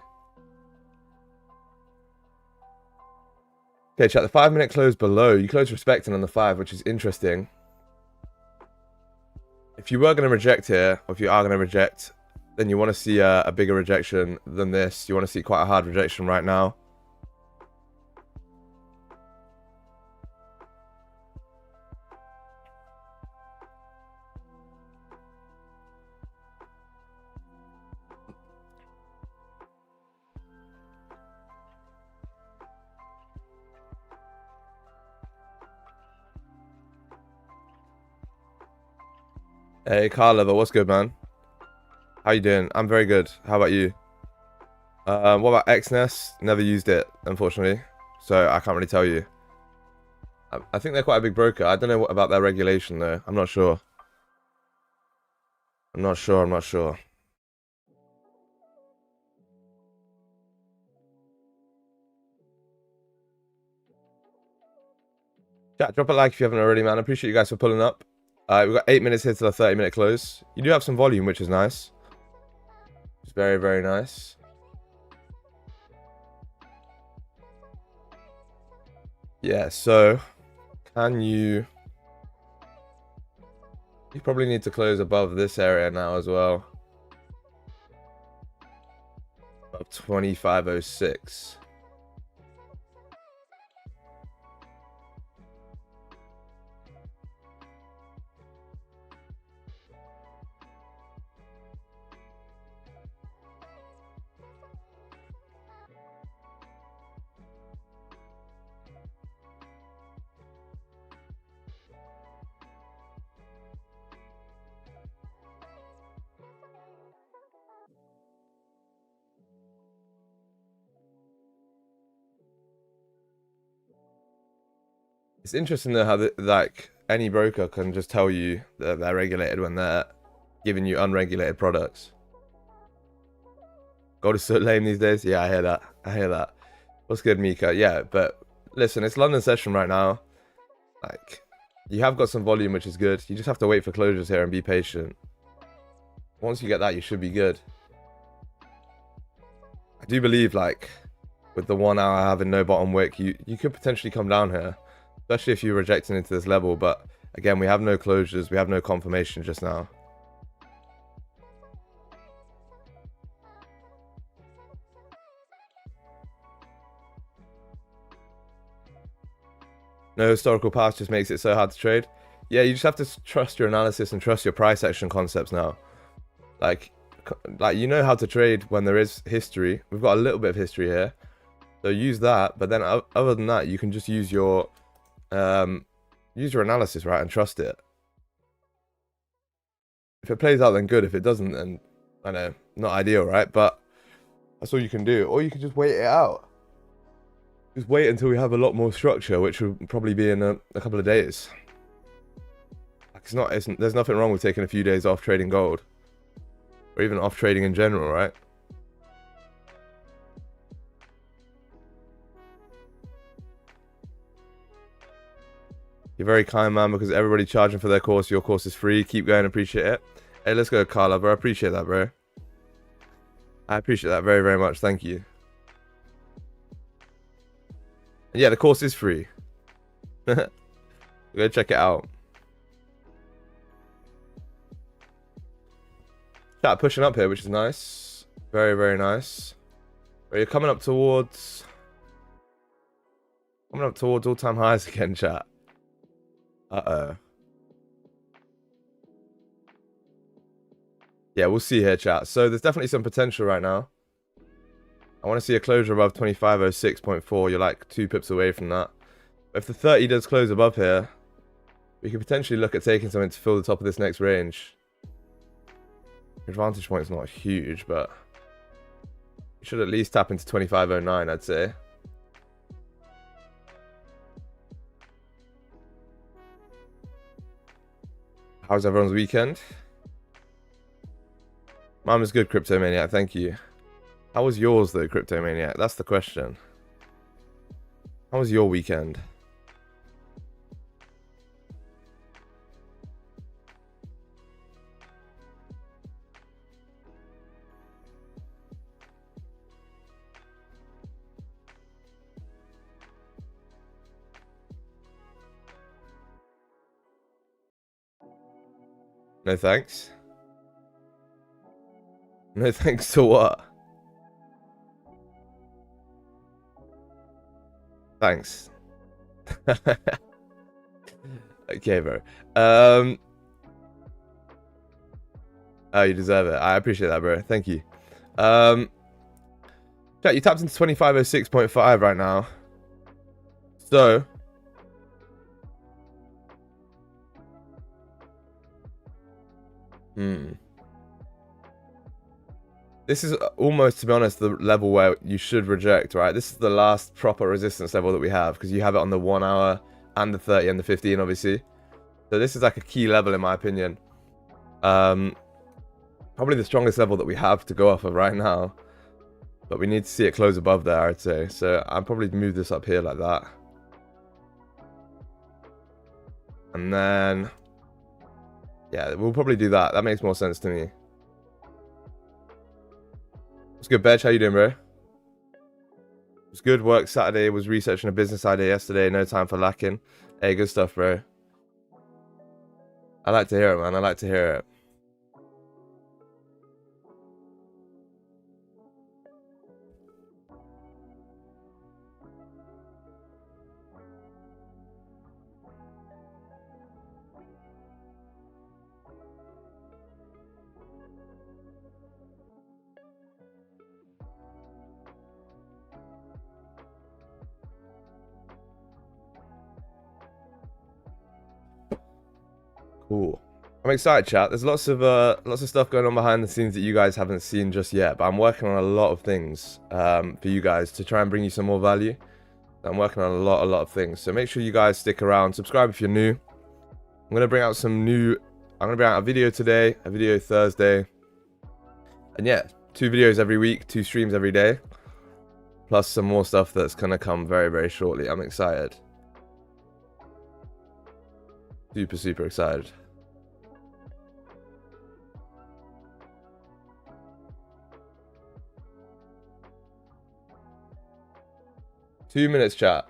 Speaker 1: Okay, chat, the 5-minute close below. You close respecting on the 5, which is interesting. If you were going to reject here, or if you are going to reject, then you want to see a bigger rejection than this. You want to see quite a hard rejection right now. Hey, car lover, what's good, man? How you doing? I'm very good. How about you? What about XNES? Never used it, unfortunately, so I can't really tell you. I think they're quite a big broker. I don't know about their regulation, though. I'm not sure. I'm not sure. Yeah, drop a like if you haven't already, man. I appreciate you guys for pulling up. We've got 8 minutes here to the 30-minute close. You do have some volume, which is nice. It's very, very nice. Yeah, so can you... You probably need to close above this area now as well. Above 2506. It's interesting though how like any broker can just tell you that they're regulated when they're giving you unregulated products. Gold is so lame these days. Yeah, I hear that. I hear that. What's good, Mika? Yeah, but listen, it's London session right now. Like, you have got some volume, which is good. You just have to wait for closures here and be patient. Once you get that, you should be good. I do believe, like, with the 1 hour having no bottom wick, you could potentially come down here, especially if you're rejecting into this level. But again, we have no closures. We have no confirmation just now. No historical past just makes it so hard to trade. Yeah, you just have to trust your analysis and trust your price action concepts now. Like you know how to trade when there is history. We've got a little bit of history here, so use that. But then other than that, you can just use your analysis, right, and trust it. If it plays out, then good. If it doesn't, then I know, not ideal, right? But that's all you can do. Or you can just wait it out. Just wait until we have a lot more structure, which will probably be in a couple of days. There's nothing wrong with taking a few days off trading gold, or even off trading in general, right? You're very kind, man, because everybody's charging for their course. Your course is free. Keep going. Appreciate it. Hey, let's go, Carla, bro. I appreciate that, bro. I appreciate that very, very much. Thank you. And yeah, the course is free. Go check it out. Chat pushing up here, which is nice. Very, very nice. You're coming up towards all-time highs again, chat. Uh-oh. Yeah, we'll see here, chat. So there's definitely some potential right now. I want to see a closure above 2506.4. You're like 2 pips away from that. But if the 30 does close above here, we could potentially look at taking something to fill the top of this next range. Advantage point's not huge, but you should at least tap into 2509, I'd say. How's everyone's weekend? Mine was good, Cryptomaniac, thank you. How was yours, though, Cryptomaniac? That's the question. How was your weekend? No thanks. No thanks to what? Thanks. Okay, bro. Oh, you deserve it. I appreciate that, bro. Thank you. Chat, you tapped into 2506.5 right now. So this is almost, to be honest, the level where you should reject, right? This is the last proper resistance level that we have, because you have it on the 1 hour and the 30 and the 15, obviously. So this is like a key level, in my opinion. Probably the strongest level that we have to go off of right now. But we need to see it close above there, I'd say. So I'll probably move this up here like that. And then yeah, we'll probably do that. That makes more sense to me. What's good, Bedge? How you doing, bro? It's good work Saturday. Was researching a business idea yesterday. No time for lacking. Hey, good stuff, bro. I like to hear it, man. I like to hear it. Cool. I'm excited, chat. There's lots of stuff going on behind the scenes that you guys haven't seen just yet, but I'm working on a lot of things for you guys to try and bring you some more value. I'm working on a lot of things. So make sure you guys stick around. Subscribe if you're new. I'm gonna bring out a video today, a video Thursday, and yeah, 2 videos every week, 2 streams every day, plus some more stuff that's gonna come very shortly. I'm excited. Super excited. Two minutes, chat.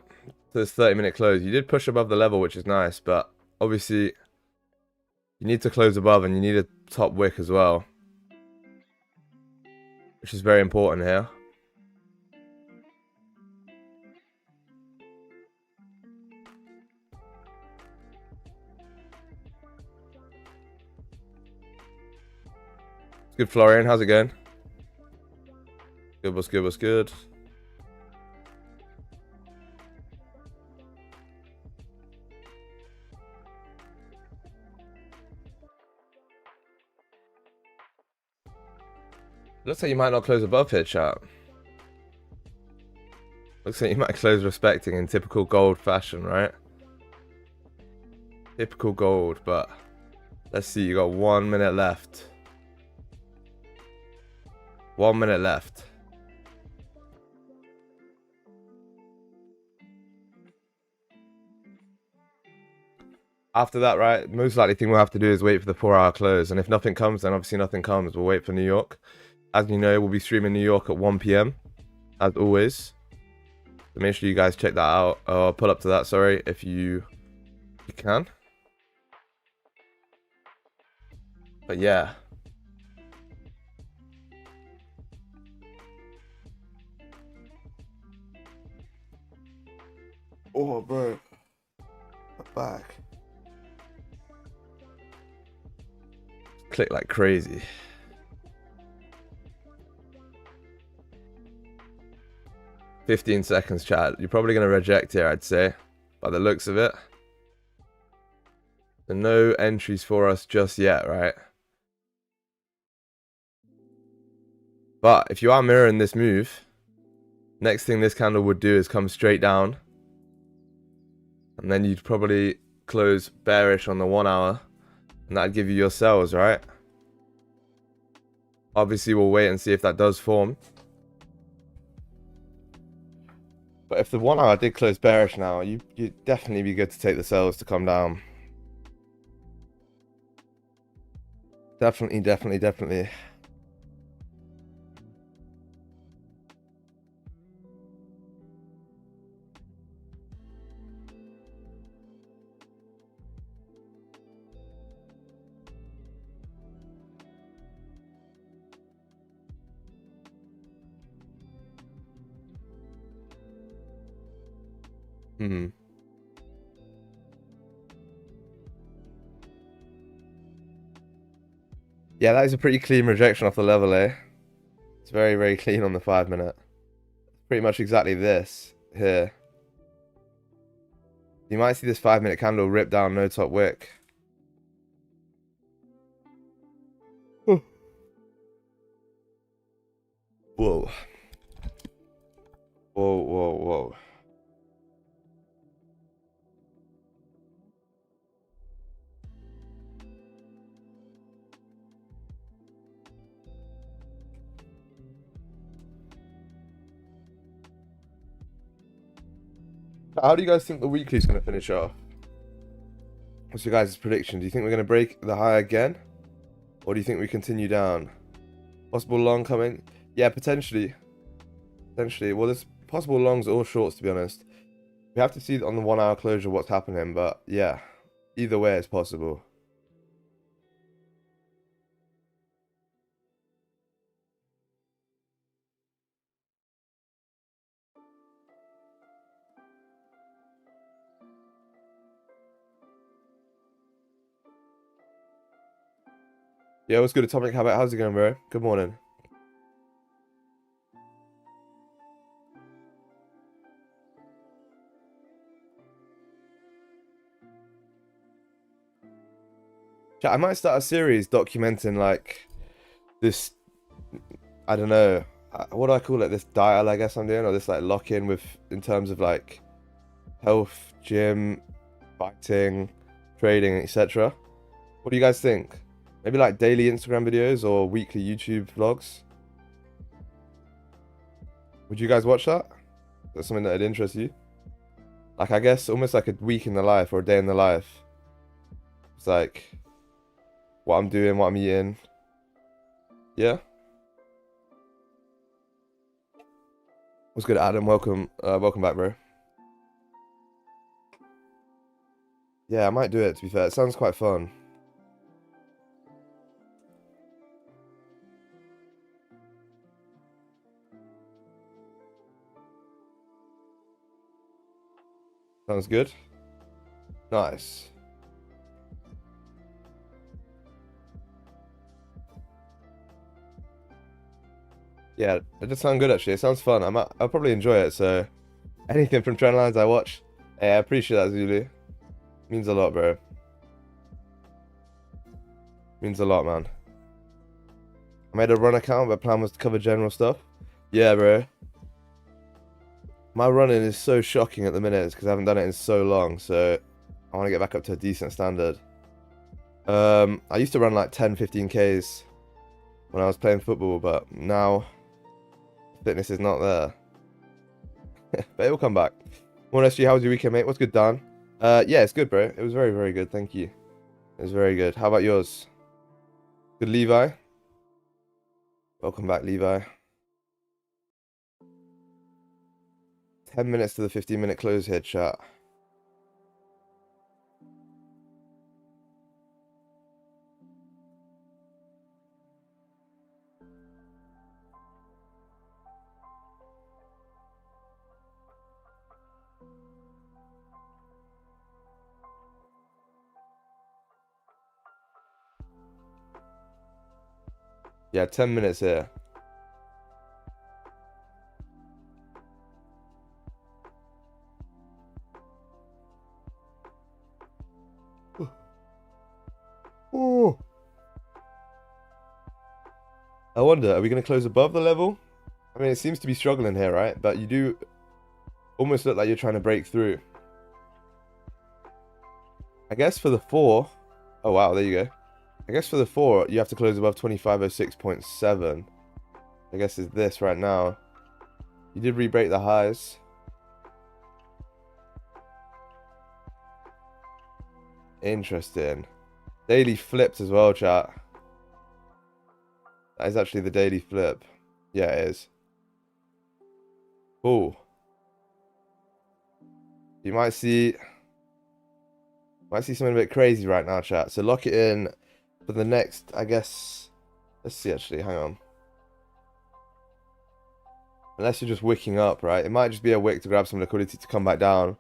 Speaker 1: So this 30-minute close. You did push above the level, which is nice, but obviously you need to close above and you need a top wick as well, which is very important here. Good, Florian. How's it going? Good, what's good, what's good? Looks like you might not close above here, chat. Looks like you might close respecting in typical gold fashion, right? Typical gold, but let's see. You got 1 minute left. 1 minute left. After that, right, most likely thing we'll have to do is wait for the 4-hour close. And if nothing comes, then obviously nothing comes. We'll wait for New York. As you know, we'll be streaming New York at 1 PM, as always. So make sure you guys check that out. Or pull up to that, sorry, if you can. But yeah. Oh, bro. My back. Click like crazy. "15 seconds, chat." You're probably going to reject here, I'd say, by the looks of it. So no entries for us just yet, right? But if you are mirroring this move, next thing this candle would do is come straight down. And then you'd probably close bearish on the 1 hour. And that'd give you your sells, right? Obviously, we'll wait and see if that does form. But if the 1 hour did close bearish now, you'd definitely be good to take the sells to come down. Definitely. Yeah, that is a pretty clean rejection off the level, eh? It's very clean on the 5 minute. Pretty much exactly this here. You might see this 5 minute candle rip down no top wick. Whoa. Whoa. How do you guys think the weekly's going to finish off? What's your guys' prediction? Do you think we're going to break the high again? Or do you think we continue down? Possible long coming? Yeah, potentially. Well, there's possible longs or shorts, to be honest. We have to see on the 1 hour closure what's happening, but yeah, either way it's possible. Yeah, what's good, Atomic Habit? How's it going, bro? Good morning. I might start a series documenting like this, I don't know, what do I call it? This dial, I guess I'm doing, or this like lock-in with in terms of like health, gym, fighting, trading, etc. What do you guys think? Maybe like daily Instagram videos or weekly YouTube vlogs. Would you guys watch that? That's something that'd interest you. Like, I guess almost like a week in the life or a day in the life. It's like what I'm doing, what I'm eating. Yeah. What's good, Adam? Welcome, welcome back, bro. Yeah, I might do it. To be fair, it sounds quite fun. Sounds good. Nice. Yeah, it does sound good actually. It sounds fun. I'll probably enjoy it. So anything from Trenlines I watch. Hey, I appreciate that, Zulu. Means a lot, bro. Means a lot, man. I made a run account, but plan was to cover general stuff. Yeah, bro. My running is so shocking at the minute because I haven't done it in so long. So I want to get back up to a decent standard. I used to run like 10, 15Ks when I was playing football, but now fitness is not there. But it will come back. More SG, how was your weekend, mate? What's good, Dan? Yeah, it's good, bro. It was very, very good. Thank you. It was very good. How about yours? Good, Levi? Welcome back, Levi. 10 minutes to the 15-minute close here, chat. Yeah, 10 minutes here. Oh. I wonder, are we going to close above the level? I mean, it seems to be struggling here, right? But you do almost look like you're trying to break through. I guess for the 4... Oh, wow, there you go. I guess for the 4, you have to close above 2506.7. I guess is this right now. You did re-break the highs. Interesting. Daily flipped as well, chat. That is actually the daily flip. Yeah, it is. Ooh. You might see something a bit crazy right now, chat. So lock it in for the next, I guess. Let's see, actually. Hang on. Unless you're just wicking up, right? It might just be a wick to grab some liquidity to come back down.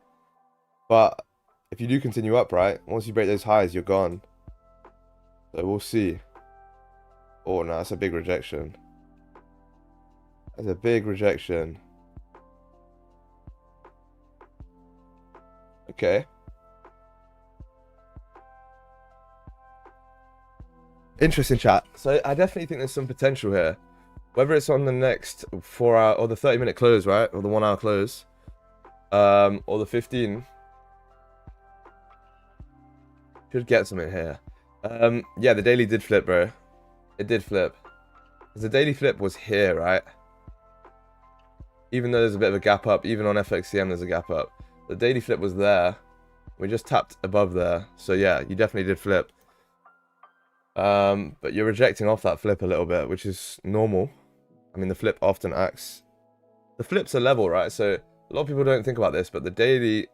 Speaker 1: But if you do continue up, right? Once you break those highs, you're gone. So we'll see. Oh, no, that's a big rejection. That's a big rejection. Okay. Interesting, chat. So I definitely think there's some potential here. Whether it's on the next 4 hour or the 30-minute close, right? Or the 1 hour close. Or the 15. Should get something here. Yeah, the daily did flip, bro. It did flip. The daily flip was here, right? Even though there's a bit of a gap up, even on FXCM there's a gap up. The daily flip was there. We just tapped above there. So yeah, you definitely did flip. But you're rejecting off that flip a little bit, which is normal. I mean, the flip often acts... The flip's a level, right? So a lot of people don't think about this, but the daily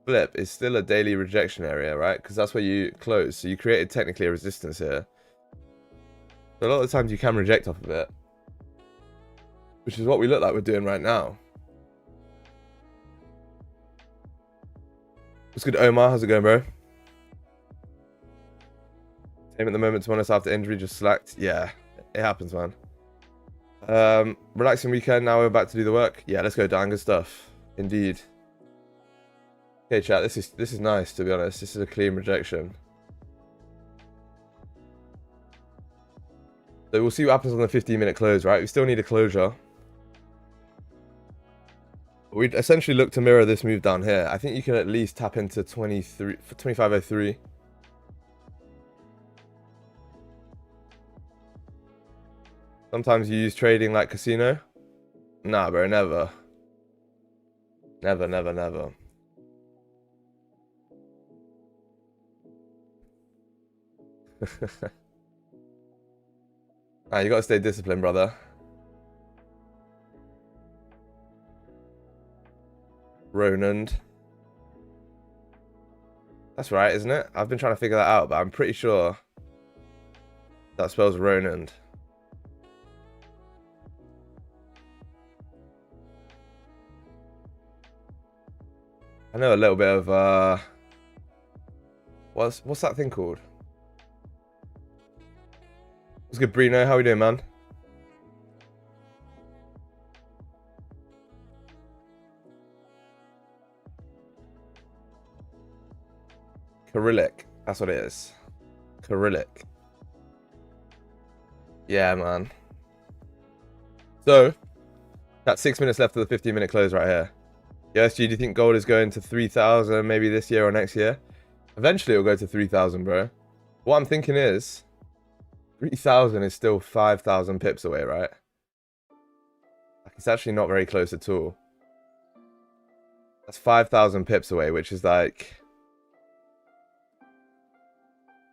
Speaker 1: flip is still a daily rejection area, right? Because that's where you close. So you created technically a resistance here. So a lot of the times you can reject off of it, which is what we look like we're doing right now. What's good, Omar? How's it going, bro? Same at the moment, to be honest, after injury, just slacked. Yeah, it happens, man. Relaxing weekend, now we're back to do the work. Yeah, let's go, Dan. Good stuff. Indeed. Okay, chat, this is nice, to be honest. This is a clean rejection. So we'll see what happens on the 15-minute close, right? We still need a closure. We'd essentially look to mirror this move down here. I think you can at least tap into 2503. Sometimes you use trading like casino. Nah, bro, never. Never, never, never. Nah, you gotta stay disciplined, brother. Ronand. That's right, isn't it? I've been trying to figure that out, but I'm pretty sure that spells Ronand. I know a little bit of what's that thing called? What's good, Brino? How we doing, man? Cyrillic. That's what it is. Cyrillic. Yeah, man. So, that's 6 minutes left of the 15-minute close right here. Yes, do you think gold is going to 3,000 maybe this year or next year? Eventually it'll go to 3,000, bro. What I'm thinking is 3,000 is still 5,000 pips away, right? Like, it's actually not very close at all. That's 5,000 pips away, which is like...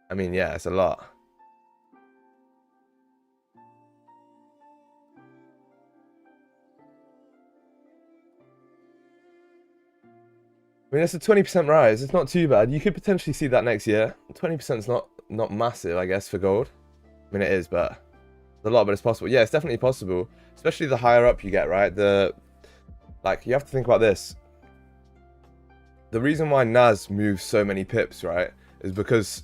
Speaker 1: I mean, yeah, it's a lot. I mean, it's a 20% rise. It's not too bad. You could potentially see that next year. 20% is not massive, I guess, for gold. I mean, it is, but it's a lot, but it's possible. Yeah, it's definitely possible. Especially the higher up you get, right? Like, you have to think about this. The reason why NAS moves so many pips, right, is because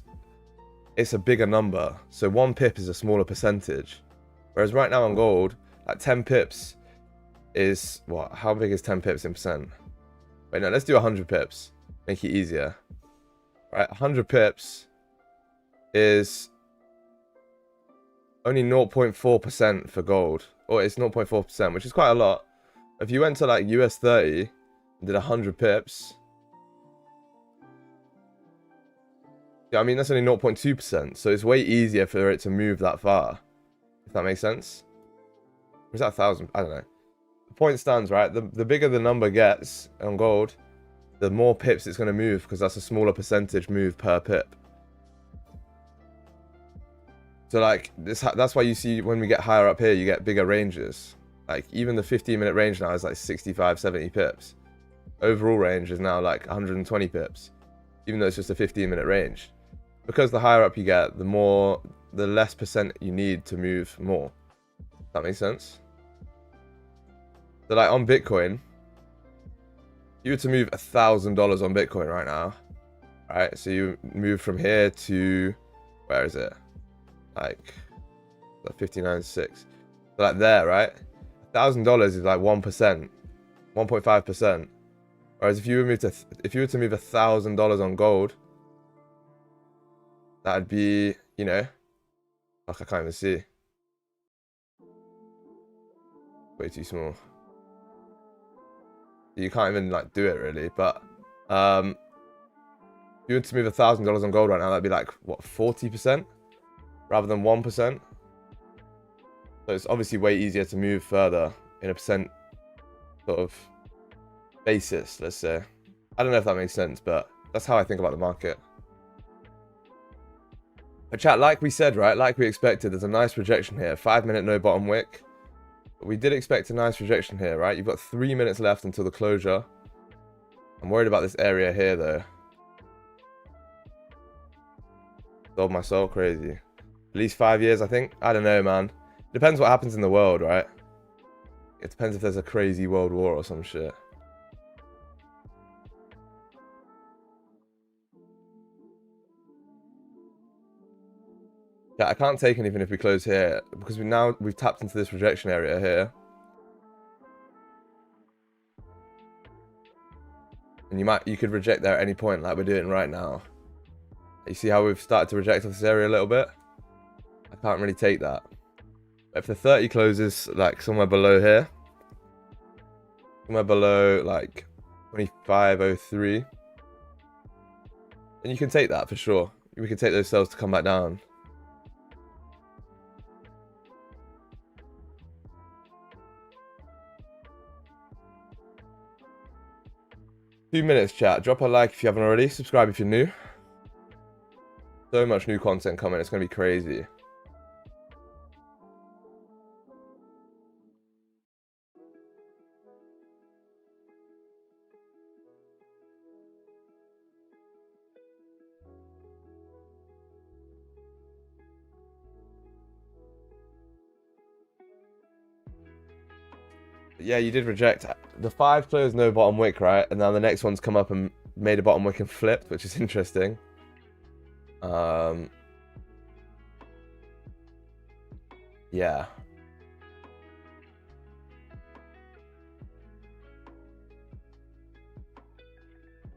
Speaker 1: it's a bigger number. So 1 pip is a smaller percentage. Whereas right now on gold, like 10 pips is, what? How big is 10 pips in percent? Wait, no, let's do 100 pips. Make it easier. Right, 100 pips is only 0.4% for gold. Or it's 0.4%, which is quite a lot. If you went to like US 30 and did 100 pips... Yeah, I mean, that's only 0.2%. So it's way easier for it to move that far. If that makes sense. Or is that 1,000? I don't know. The point stands, right? The bigger the number gets on gold, the more pips it's going to move, because that's a smaller percentage move per pip. So like that's why you see when we get higher up here, you get bigger ranges. Like even the 15-minute range now is like 65, 70 pips. Overall range is now like 120 pips, even though it's just a 15-minute range. Because the higher up you get, the less percent you need to move more. That makes sense? So like on Bitcoin, you were to move $1,000 on Bitcoin right now, right? So you move from here to, where is it? Like 59.6. So like there, right? $1,000 is like 1%, 1.5%. Whereas if you were to move $1,000 on gold, that'd be, you know, like I can't even see. Way too small. You can't even like do it really, but if you were to move $1,000 on gold right now, that'd be like what, 40% rather than 1%. So it's obviously way easier to move further in a percent sort of basis, let's say. I don't know if that makes sense, but that's how I think about the market. But chat, like we said, right, like we expected, there's a nice rejection here. 5-minute no bottom wick. We did expect a nice rejection here, right? You've got 3 minutes left until the closure. I'm worried about this area here, though. Sold my soul, crazy. At least 5 years, I think. I don't know, man. Depends what happens in the world, right? It depends if there's a crazy world war or some shit. Yeah, I can't take anything if we close here, because we've tapped into this rejection area here. And you could reject there at any point like we're doing right now. You see how we've started to reject off this area a little bit? I can't really take that. If the 30 closes like somewhere below here, somewhere below like 25.03, then you can take that for sure. We can take those sales to come back down. Two minutes, chat. Drop a like if you haven't already. Subscribe if you're new. So much new content coming. It's going to be crazy. Yeah, you did reject. The 5 closed no bottom wick, right? And now the next one's come up and made a bottom wick and flipped, which is interesting. Yeah.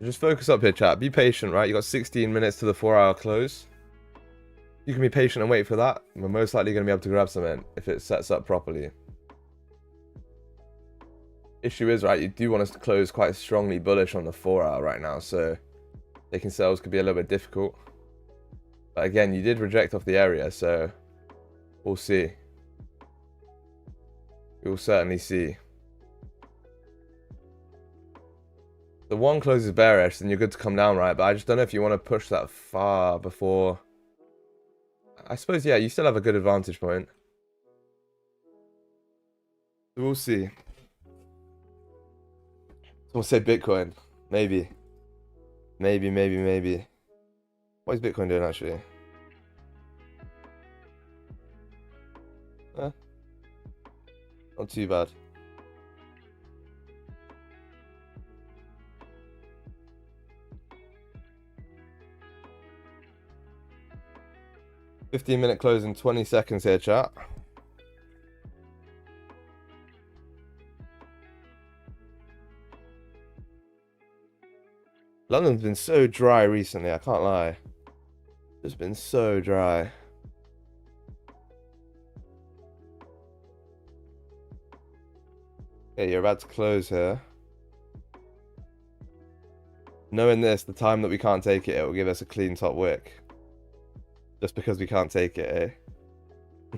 Speaker 1: Just focus up here, chat. Be patient, right? You got 16 minutes to the 4-hour close. You can be patient and wait for that. We're most likely going to be able to grab something if it sets up properly. Issue is, right, you do want us to close quite strongly bullish on the 4-hour right now, so taking sales could be a little bit difficult. But again, you did reject off the area, so we'll see. We'll certainly see. The 1 closes bearish, then you're good to come down, right? But I just don't know if you want to push that far before. I suppose, yeah, you still have a good advantage point. So we'll see. We'll say Bitcoin. Maybe. Maybe. What is Bitcoin doing, actually? Not too bad. $15-minute close in 20 seconds here, chat. London's been so dry recently, I can't lie. It's been so dry. Okay, you're about to close here. Knowing this, the time that we can't take it, it will give us a clean top wick. Just because we can't take it, eh?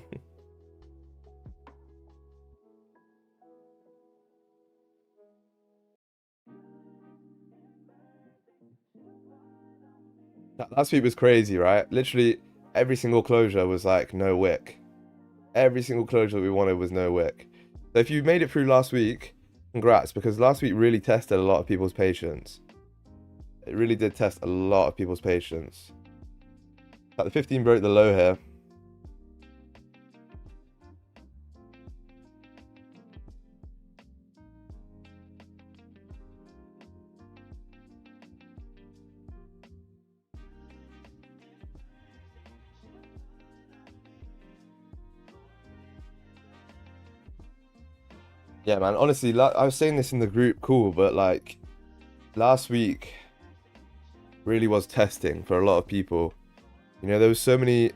Speaker 1: That last week was crazy, right? Literally every single closure was like no wick. Every single closure that we wanted was no wick. So if you made it through last week, congrats, because last week really tested a lot of people's patience. It really did test a lot of people's patience. Like the 15 broke the low here. Yeah, man, honestly, I was saying this in the group, cool, but like last week really was testing for a lot of people. You know, there was so many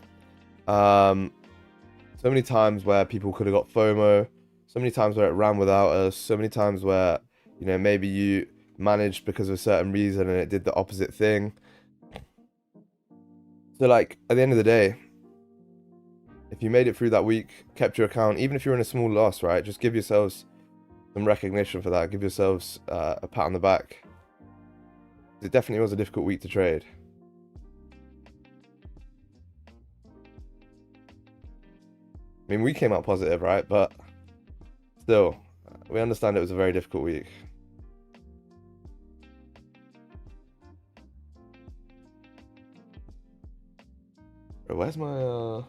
Speaker 1: times where people could have got FOMO, so many times where it ran without us, so many times where, you know, maybe you managed because of a certain reason and it did the opposite thing. So like at the end of the day, if you made it through that week, kept your account, even if you're in a small loss, right, just give yourselves some recognition for that. Give yourselves a pat on the back. It definitely was a difficult week to trade. I mean, we came out positive, right? But still, we understand it was a very difficult week. Bro, where's my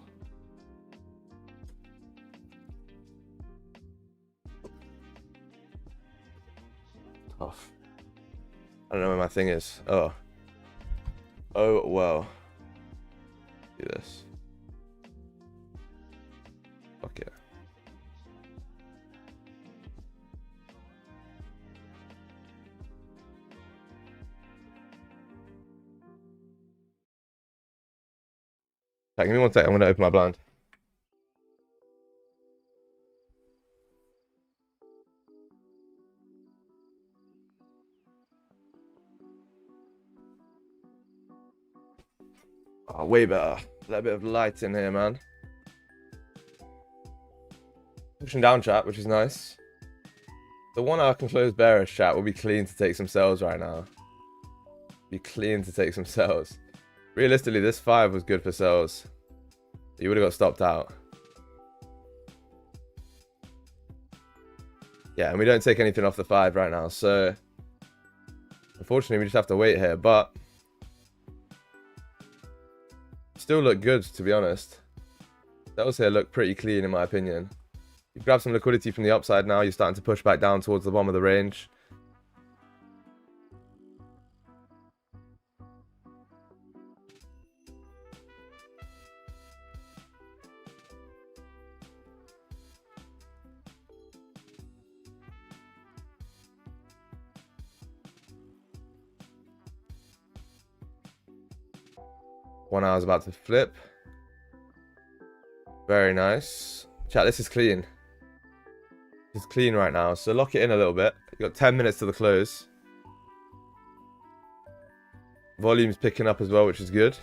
Speaker 1: tough. I don't know where my thing is. Oh well. Do this. Fuck yeah. Right, give me one sec. I'm gonna open my blind. Oh, way better. A little bit of light in here, man. Pushing down, chat, which is nice. The 1 hour can close bearish, chat. Will be clean to take some sells right now. Be clean to take some sells. Realistically, this 5 was good for sells. You would have got stopped out. Yeah, and we don't take anything off the 5 right now, so unfortunately we just have to wait here, but still look good, to be honest. Those here look pretty clean in my opinion. You grab some liquidity from the upside now, you're starting to push back down towards the bottom of the range. One hour's about to flip. Very nice. Chat, this is clean. It's clean right now, so lock it in a little bit. You got 10 minutes to the close. Volume's picking up as well, which is good.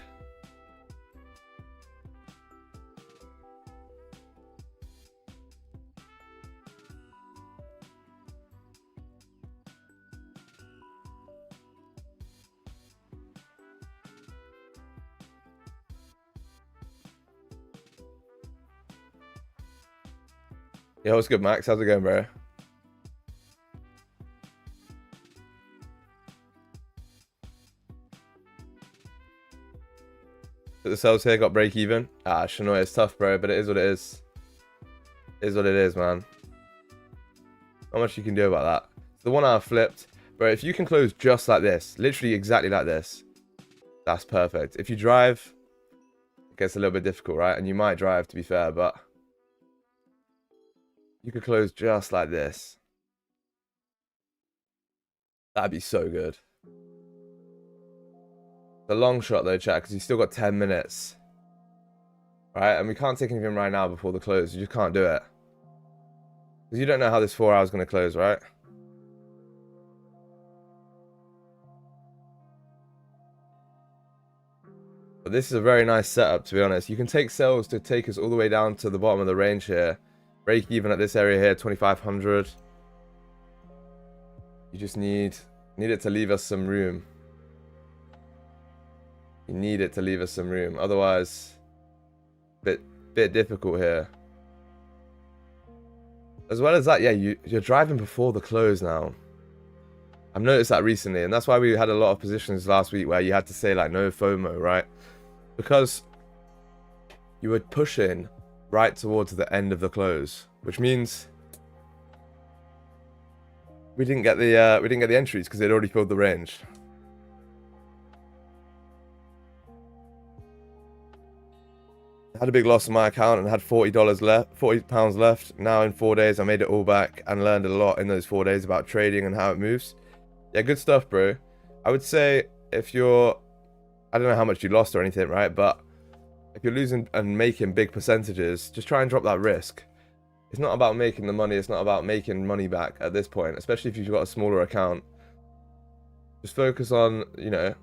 Speaker 1: Yeah, what's good, Max? How's it going, bro? The sells here got break even. Ah, Shanoy, it's tough, bro, but it is what it is. It is what it is, man. Not much you can do about that. So the 1 hour flipped. Bro, if you can close just like this, literally exactly like this, that's perfect. If you drive, it gets a little bit difficult, right? And you might drive, to be fair, but you could close just like this. That'd be so good. The long shot though, chat, because you still got 10 minutes. Right? And we can't take anything right now before the close. You just can't do it. Because you don't know how this 4 hour is going to close, right? But this is a very nice setup, to be honest. You can take sells to take us all the way down to the bottom of the range here. Break even at this area here, 2,500. You just need it to leave us some room. You need it to leave us some room. Otherwise, bit difficult here. As well as that, yeah, you're driving before the close now. I've noticed that recently, and that's why we had a lot of positions last week where you had to say like no FOMO, right? Because you were pushing right towards the end of the close, which means we didn't get the entries because they'd already filled the range. I had a big loss in my account and had $40 left, £40 left. Now in 4 days, I made it all back and learned a lot in those 4 days about trading and how it moves. Yeah, good stuff, bro. I would say if you're, I don't know how much you lost or anything, right? But if you're losing and making big percentages, just try and drop that risk. It's not about making the money. It's not about making money back at this point, especially if you've got a smaller account. Just focus on, you know,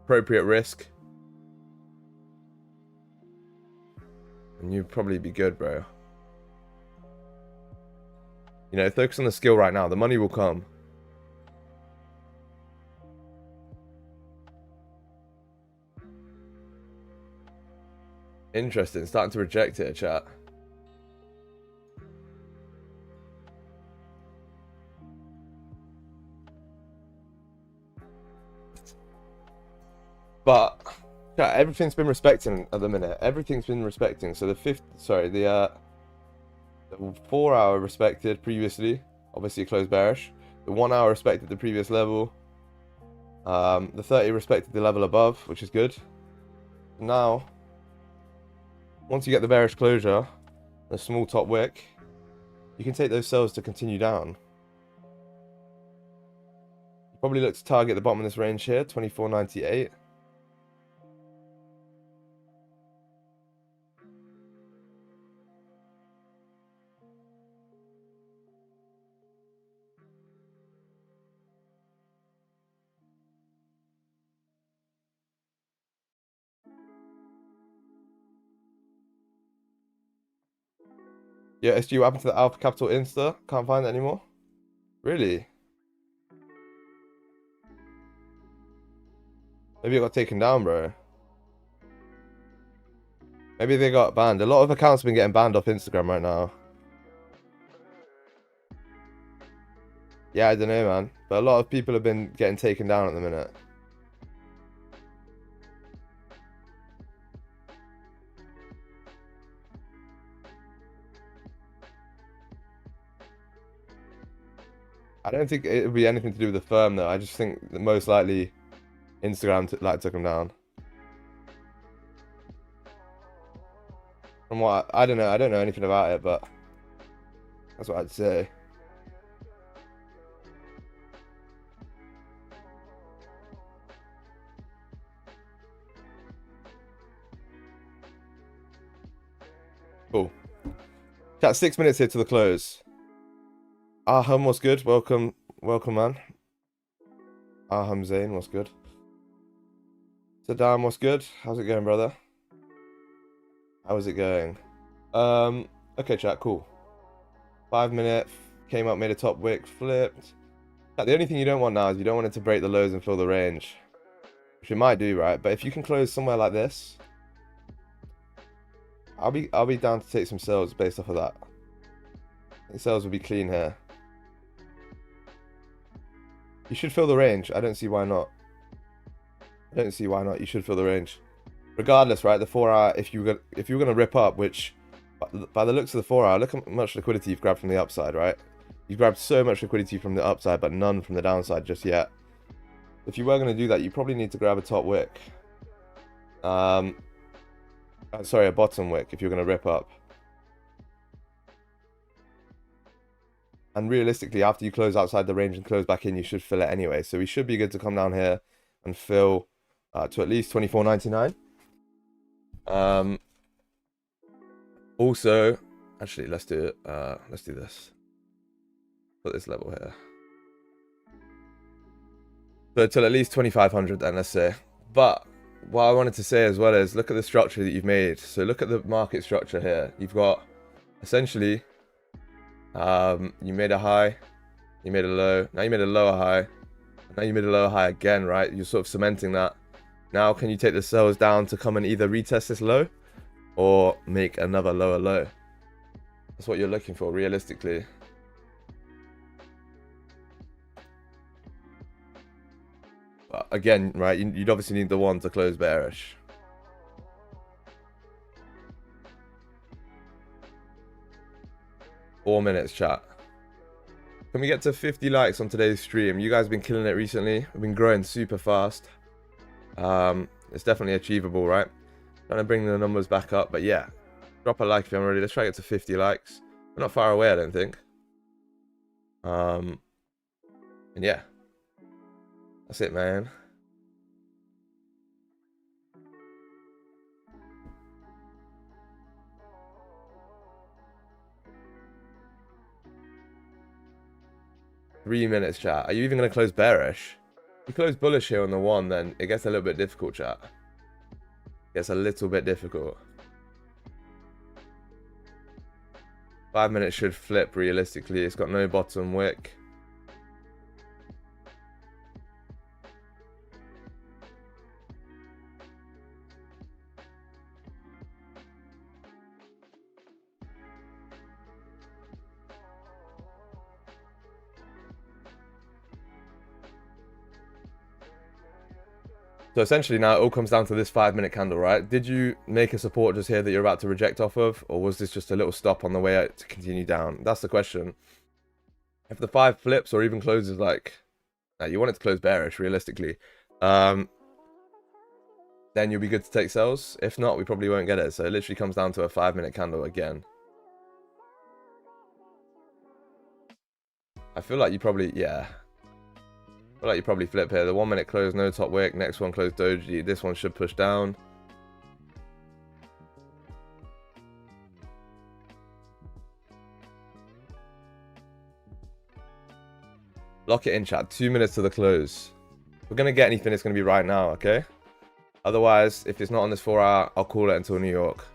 Speaker 1: appropriate risk. And you'd probably be good, bro. You know, focus on the skill right now. The money will come. Interesting. Starting to reject it, chat. But yeah, everything's been respecting at the minute. Everything's been respecting. So the 4 hour respected previously. Obviously closed bearish. The 1 hour respected the previous level. The 30 respected the level above, which is good. Now, once you get the bearish closure, the small top wick, you can take those sells to continue down. You probably look to target the bottom of this range here, 24.98. Yeah, SG, what happened to the Alpha Capital Insta? Can't find it anymore. Really? Maybe it got taken down, bro. Maybe they got banned. A lot of accounts have been getting banned off Instagram right now. Yeah, I don't know, man. But a lot of people have been getting taken down at the minute. I don't think it would be anything to do with the firm, though. I just think that most likely Instagram took them down. From what I don't know anything about it, but that's what I'd say. Cool. Chat, 6 minutes here to the close. Aham, what's good? Welcome, man. Aham Zain, what's good? Saddam, what's good? How's it going, brother? How is it going? Okay, chat, cool. 5 minute, came up, made a top wick, flipped. Chat, the only thing you don't want now is you don't want it to break the lows and fill the range. Which it might do, right? But if you can close somewhere like this, I'll be down to take some sales based off of that. The sales will be clean here. You should fill the range. I don't see why not. I don't see why not. You should fill the range. Regardless, right? The 4 hour, if you're going to rip up, which by the looks of the 4 hour, look how much liquidity you've grabbed from the upside, right? You've grabbed so much liquidity from the upside, but none from the downside just yet. If you were going to do that, you probably need to grab a top wick. Sorry, a bottom wick if you're going to rip up. And realistically, after you close outside the range and close back in, you should fill it anyway. So we should be good to come down here and fill to at least 24.99. Also, actually, let's do it. Let's do this. Put this level here. So till at least 2,500 then, let's say. But what I wanted to say as well is look at the structure that you've made. So look at the market structure here. You've got essentially, you made a high, you made a low, now you made a lower high, now you made a lower high again, right? You're sort of cementing that. Now can you take the sales down to come and either retest this low or make another lower low? That's what you're looking for realistically. But again, right, you'd obviously need the one to close bearish. Four minutes, chat. Can we get to 50 likes on today's stream? You guys have been killing it recently. We've been growing super fast. It's definitely achievable, right? Trying to bring the numbers back up, but yeah. Drop a like if you haven't already. Let's try to get to 50 likes. We're not far away, I don't think. And yeah. That's it, man. Three minutes, chat. Are you even going to close bearish? If you close bullish here on the one, then it gets a little bit difficult, chat. It gets a little bit difficult. 5 minutes should flip realistically. It's got no bottom wick. So essentially now it all comes down to this 5 minute candle, right? Did you make a support just here that you're about to reject off of? Or was this just a little stop on the way out to continue down? That's the question. If the 5 flips or even closes like... you want it to close bearish, realistically. Then you'll be good to take sells. If not, we probably won't get it. So it literally comes down to a 5 minute candle again. I feel like you probably... yeah. I feel like you probably flip here. The 1 minute close, no top wick. Next one close doji. This one should push down. Lock it in, chat. 2 minutes to the close. If we're going to get anything, it's going to be right now, okay? Otherwise, if it's not on this 4 hour, I'll call it until New York.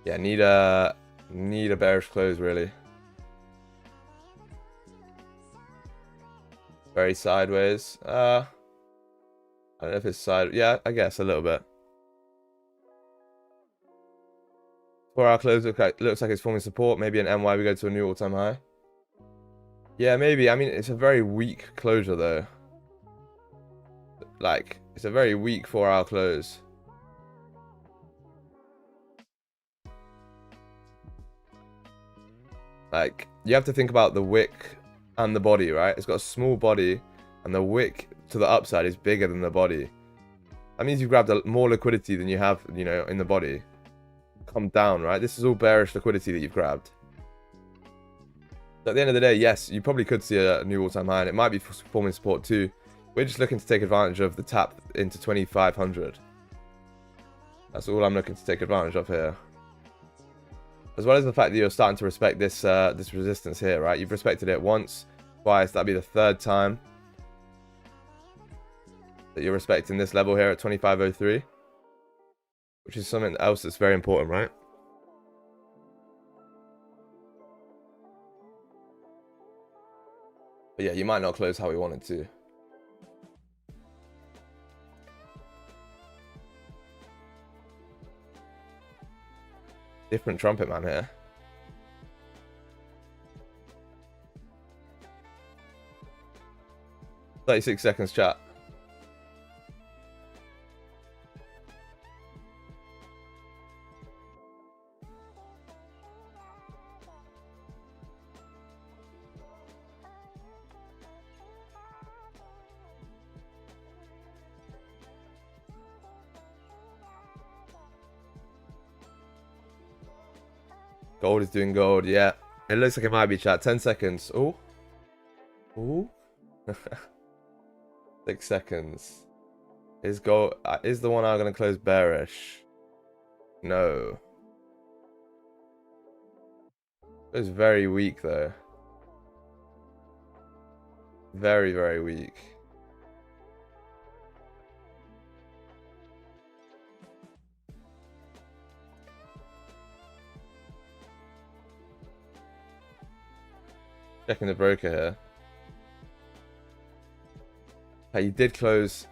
Speaker 1: Yeah, need a bearish close really. Very sideways. I don't know if it's side. Yeah, I guess a little bit. 4-hour close looks like it's forming support. Maybe an NY we go to a new all-time high. Yeah, maybe. I mean, it's a very weak closure though. Like, it's a very weak 4-hour close. Like, you have to think about the wick and the body, right? It's got a small body, and the wick to the upside is bigger than the body. That means you've grabbed more liquidity than you have, you know, in the body. Come down, right? This is all bearish liquidity that you've grabbed. So at the end of the day, yes, you probably could see a new all-time high, and it might be forming support too. We're just looking to take advantage of the tap into 2,500. That's all I'm looking to take advantage of here. As well as the fact that you're starting to respect this this resistance here, right? You've respected it once, twice, that'd be the third time that you're respecting this level here at 2503. Which is something else that's very important, right? But yeah, you might not close how we wanted to. Different trumpet man here. "36 seconds chat." Gold is doing gold, yeah. It looks like it might be, chat. 10 seconds. Oh. Ooh. 6 seconds. Is gold is the 1 hour gonna close bearish? No. It was very weak though. Very, very weak. Checking the broker here. Hey, you did close.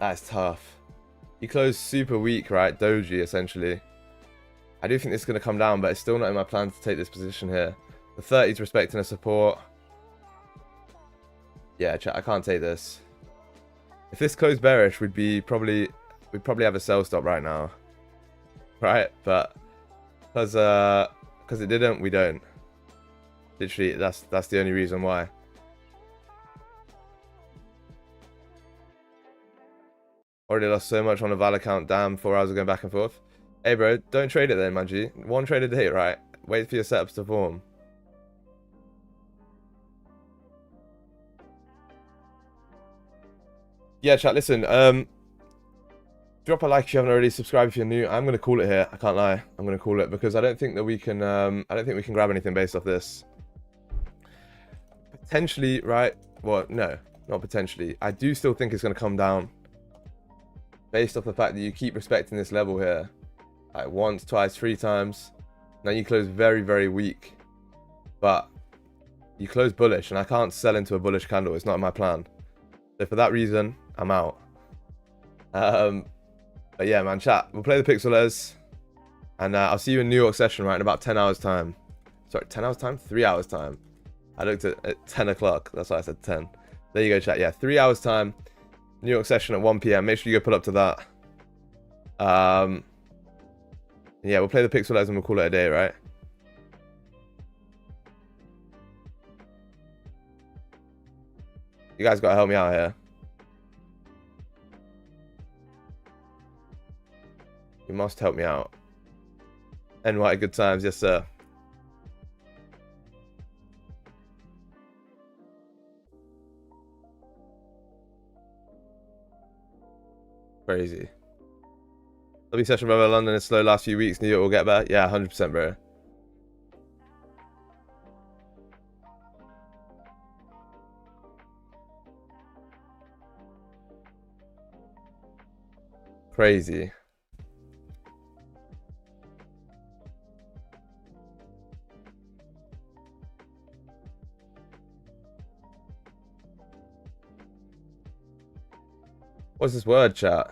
Speaker 1: That's tough. You closed super weak, right? Doji, essentially. I do think this is going to come down, but it's still not in my plan to take this position here. The 30 is respecting a support. Yeah, chat, I can't take this. If this closed bearish, we'd probably have a sell stop right now. Right? But because it didn't, we don't. Literally, that's the only reason why. Already lost so much on a Val account. Damn, 4 hours of going back and forth. Hey, bro, don't trade it then, man G. 1 trade a day, right? Wait for your setups to form. Yeah, chat, listen. Drop a like if you haven't already. Subscribe if you're new. I'm going to call it here. I can't lie. I'm going to call it because I don't think that we can... I don't think we can grab anything based off this. Potentially, right? Well, no, not potentially. I do still think it's going to come down based off the fact that you keep respecting this level here. Like once, twice, 3 times. Now you close very, very weak. But you close bullish, and I can't sell into a bullish candle. It's not in my plan. So for that reason, I'm out. But yeah, man, chat. We'll play the Pixelers. And I'll see you in New York session, right, in about 10 hours time. Sorry, 10 hours time? 3 hours time. I looked at 10 o'clock. That's why I said 10. There you go, chat. Yeah, 3 hours time. New York session at 1 p.m. Make sure you go pull up to that. Yeah, we'll play the Pixelers and we'll call it a day, right? You guys gotta help me out here. You must help me out. NY good times, yes sir. Crazy. W session, brother. London is slow last few weeks. New York will get better. Yeah, 100%, bro. Crazy. What's this word, chat?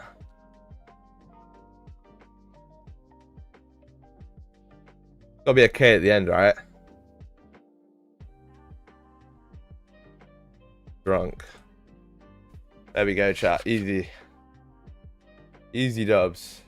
Speaker 1: Gotta be a K at the end, right? Drunk. There we go, chat. Easy. Easy dubs.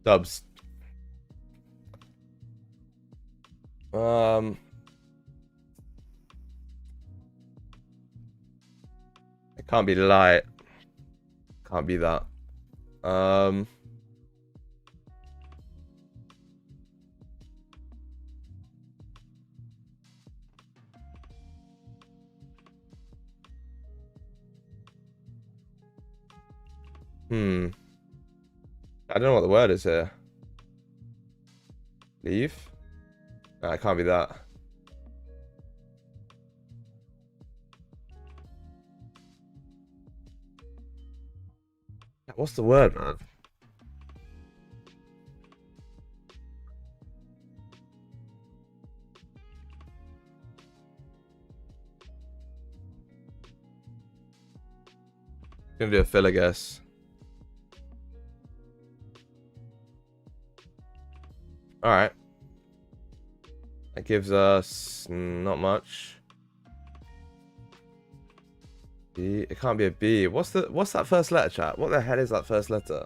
Speaker 1: Dubs. It can't be light. Can't be that. I don't know what the word is here. Leave? No, it can't be that. What's the word, man? Gonna do a fill, I guess. Alright. That gives us not much. B. It can't be a B. What's that first letter, chat? What the hell is that first letter?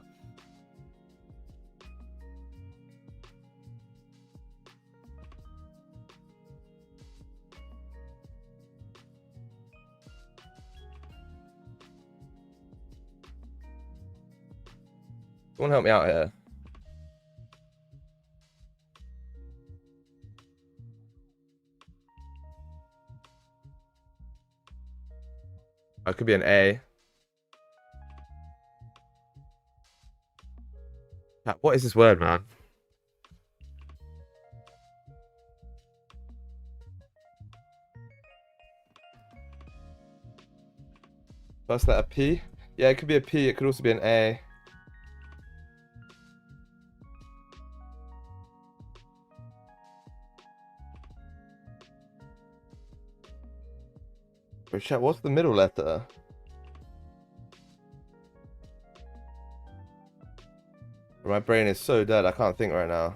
Speaker 1: Someone help me out here. Oh, it could be an A. What is this word, man? First letter P? Yeah, it could be a P. It could also be an A. But chat, what's the middle letter? My brain is so dead, I can't think right now.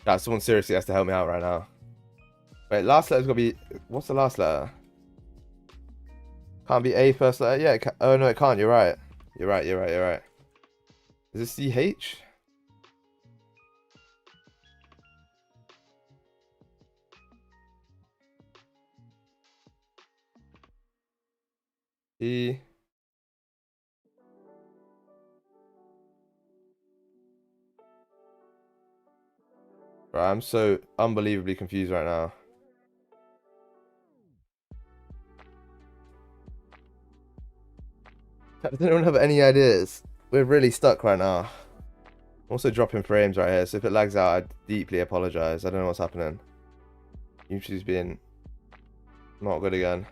Speaker 1: Nah, someone seriously has to help me out right now. Wait, last letter's gotta be... What's the last letter? Can't be A first letter? Yeah, it can... Oh, no, it can't. You're right. You're right. Is it CH? E. Right, I'm so unbelievably confused right now. Does anyone have any ideas? We're really stuck right now. I'm also dropping frames right here, so if it lags out, I deeply apologize. I don't know what's happening. YouTube's being not good again.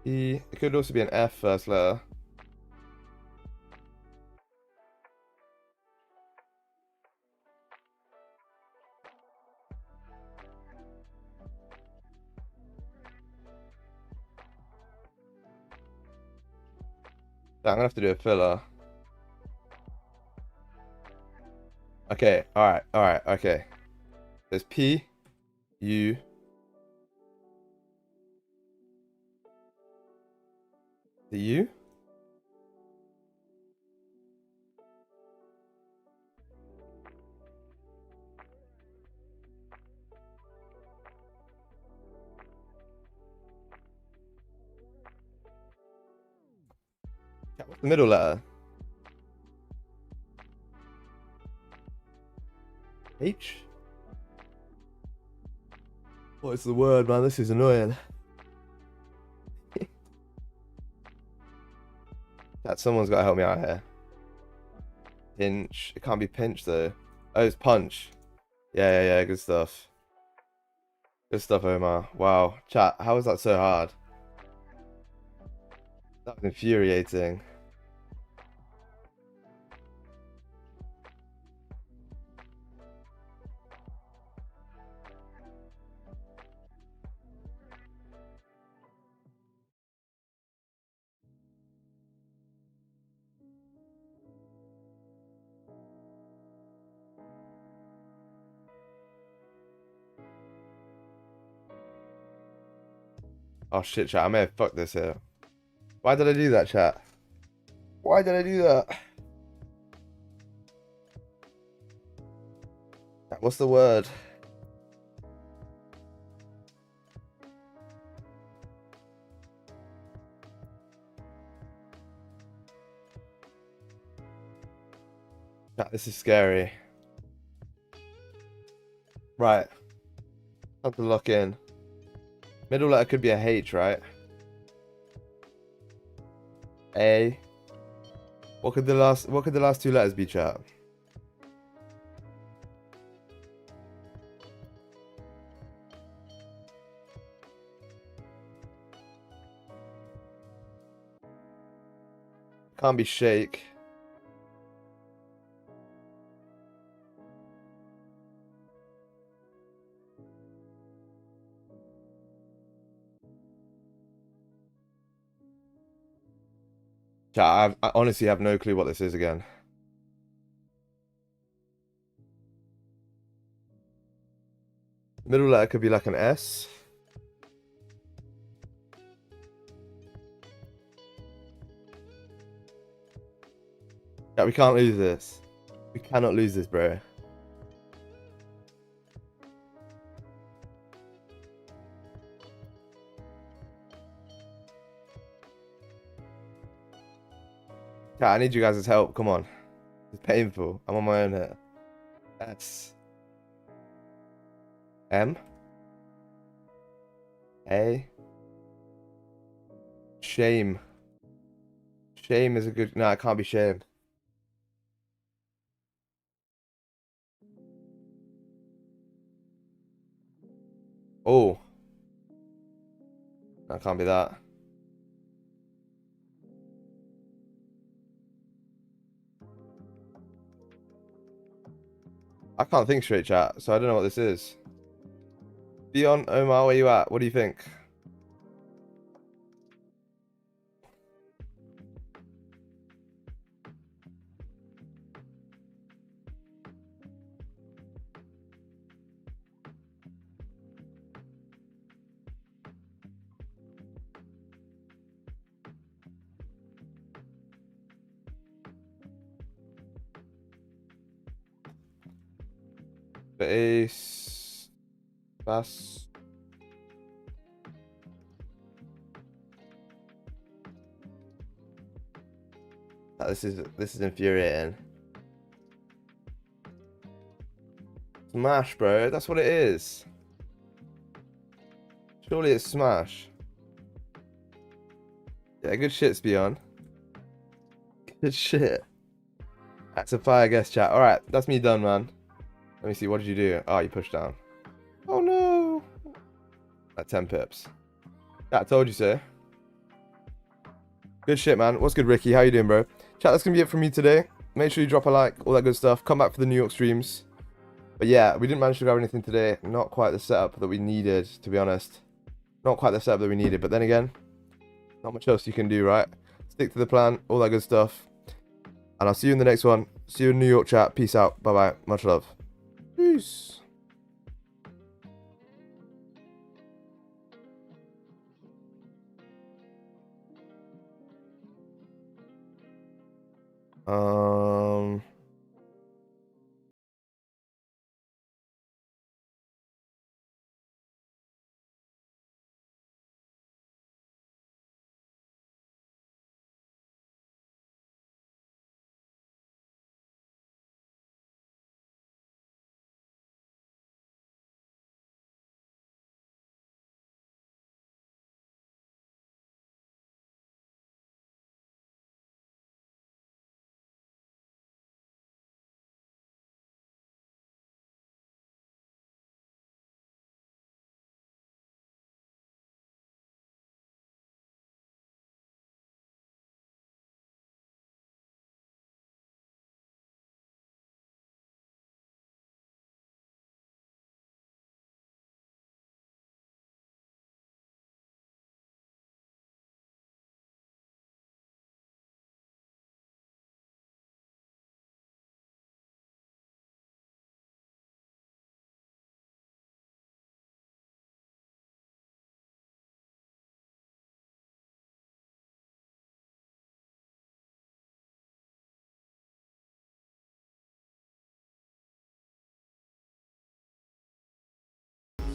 Speaker 1: E. It could also be an F first letter. I'm gonna have to do a filler. Okay, alright, okay. There's P, U, the U? What's the middle letter? H? What is the word, man? This is annoying. That someone's got to help me out here. Pinch. It can't be pinch though. Oh, it's punch. Yeah. Good stuff. Good stuff, Omar. Wow. Chat, how is that so hard? That was infuriating. Oh shit, chat. I may have fucked this here. Why did I do that, chat? Why did I do that? What's the word? Chat, this is scary. Right. Time to lock in. Middle letter could be a H, right? A. What could the last two letters be, chat? Can't be shake. Chat, I honestly have no clue what this is again. Middle letter could be like an S. Yeah, we can't lose this. We cannot lose this, bro. Yeah, I need you guys' help. Come on. It's painful. I'm on my own here. S. M. A. Shame. Shame is a good... No, it can't be shame. Oh. That can't be that. I can't think straight, chat, so I don't know what this is. Beyond Omar, where you at? What do you think? Base. Bass. This is infuriating. Smash, bro. That's what it is. Surely it's smash. Yeah, good shit, Spion. Good shit. That's a fire guest, chat. Alright, that's me done, man. Let me see, what did you do? Oh, you pushed down. Oh no! At 10 pips. Yeah, I told you so. Good shit, man. What's good, Ricky? How you doing, bro? Chat, that's gonna be it from me today. Make sure you drop a like, all that good stuff. Come back for the New York streams. But yeah, we didn't manage to grab anything today. Not quite the setup that we needed, to be honest. Not quite the setup that we needed. But then again, not much else you can do, right? Stick to the plan, all that good stuff. And I'll see you in the next one. See you in New York, chat. Peace out. Bye-bye. Much love. Peace.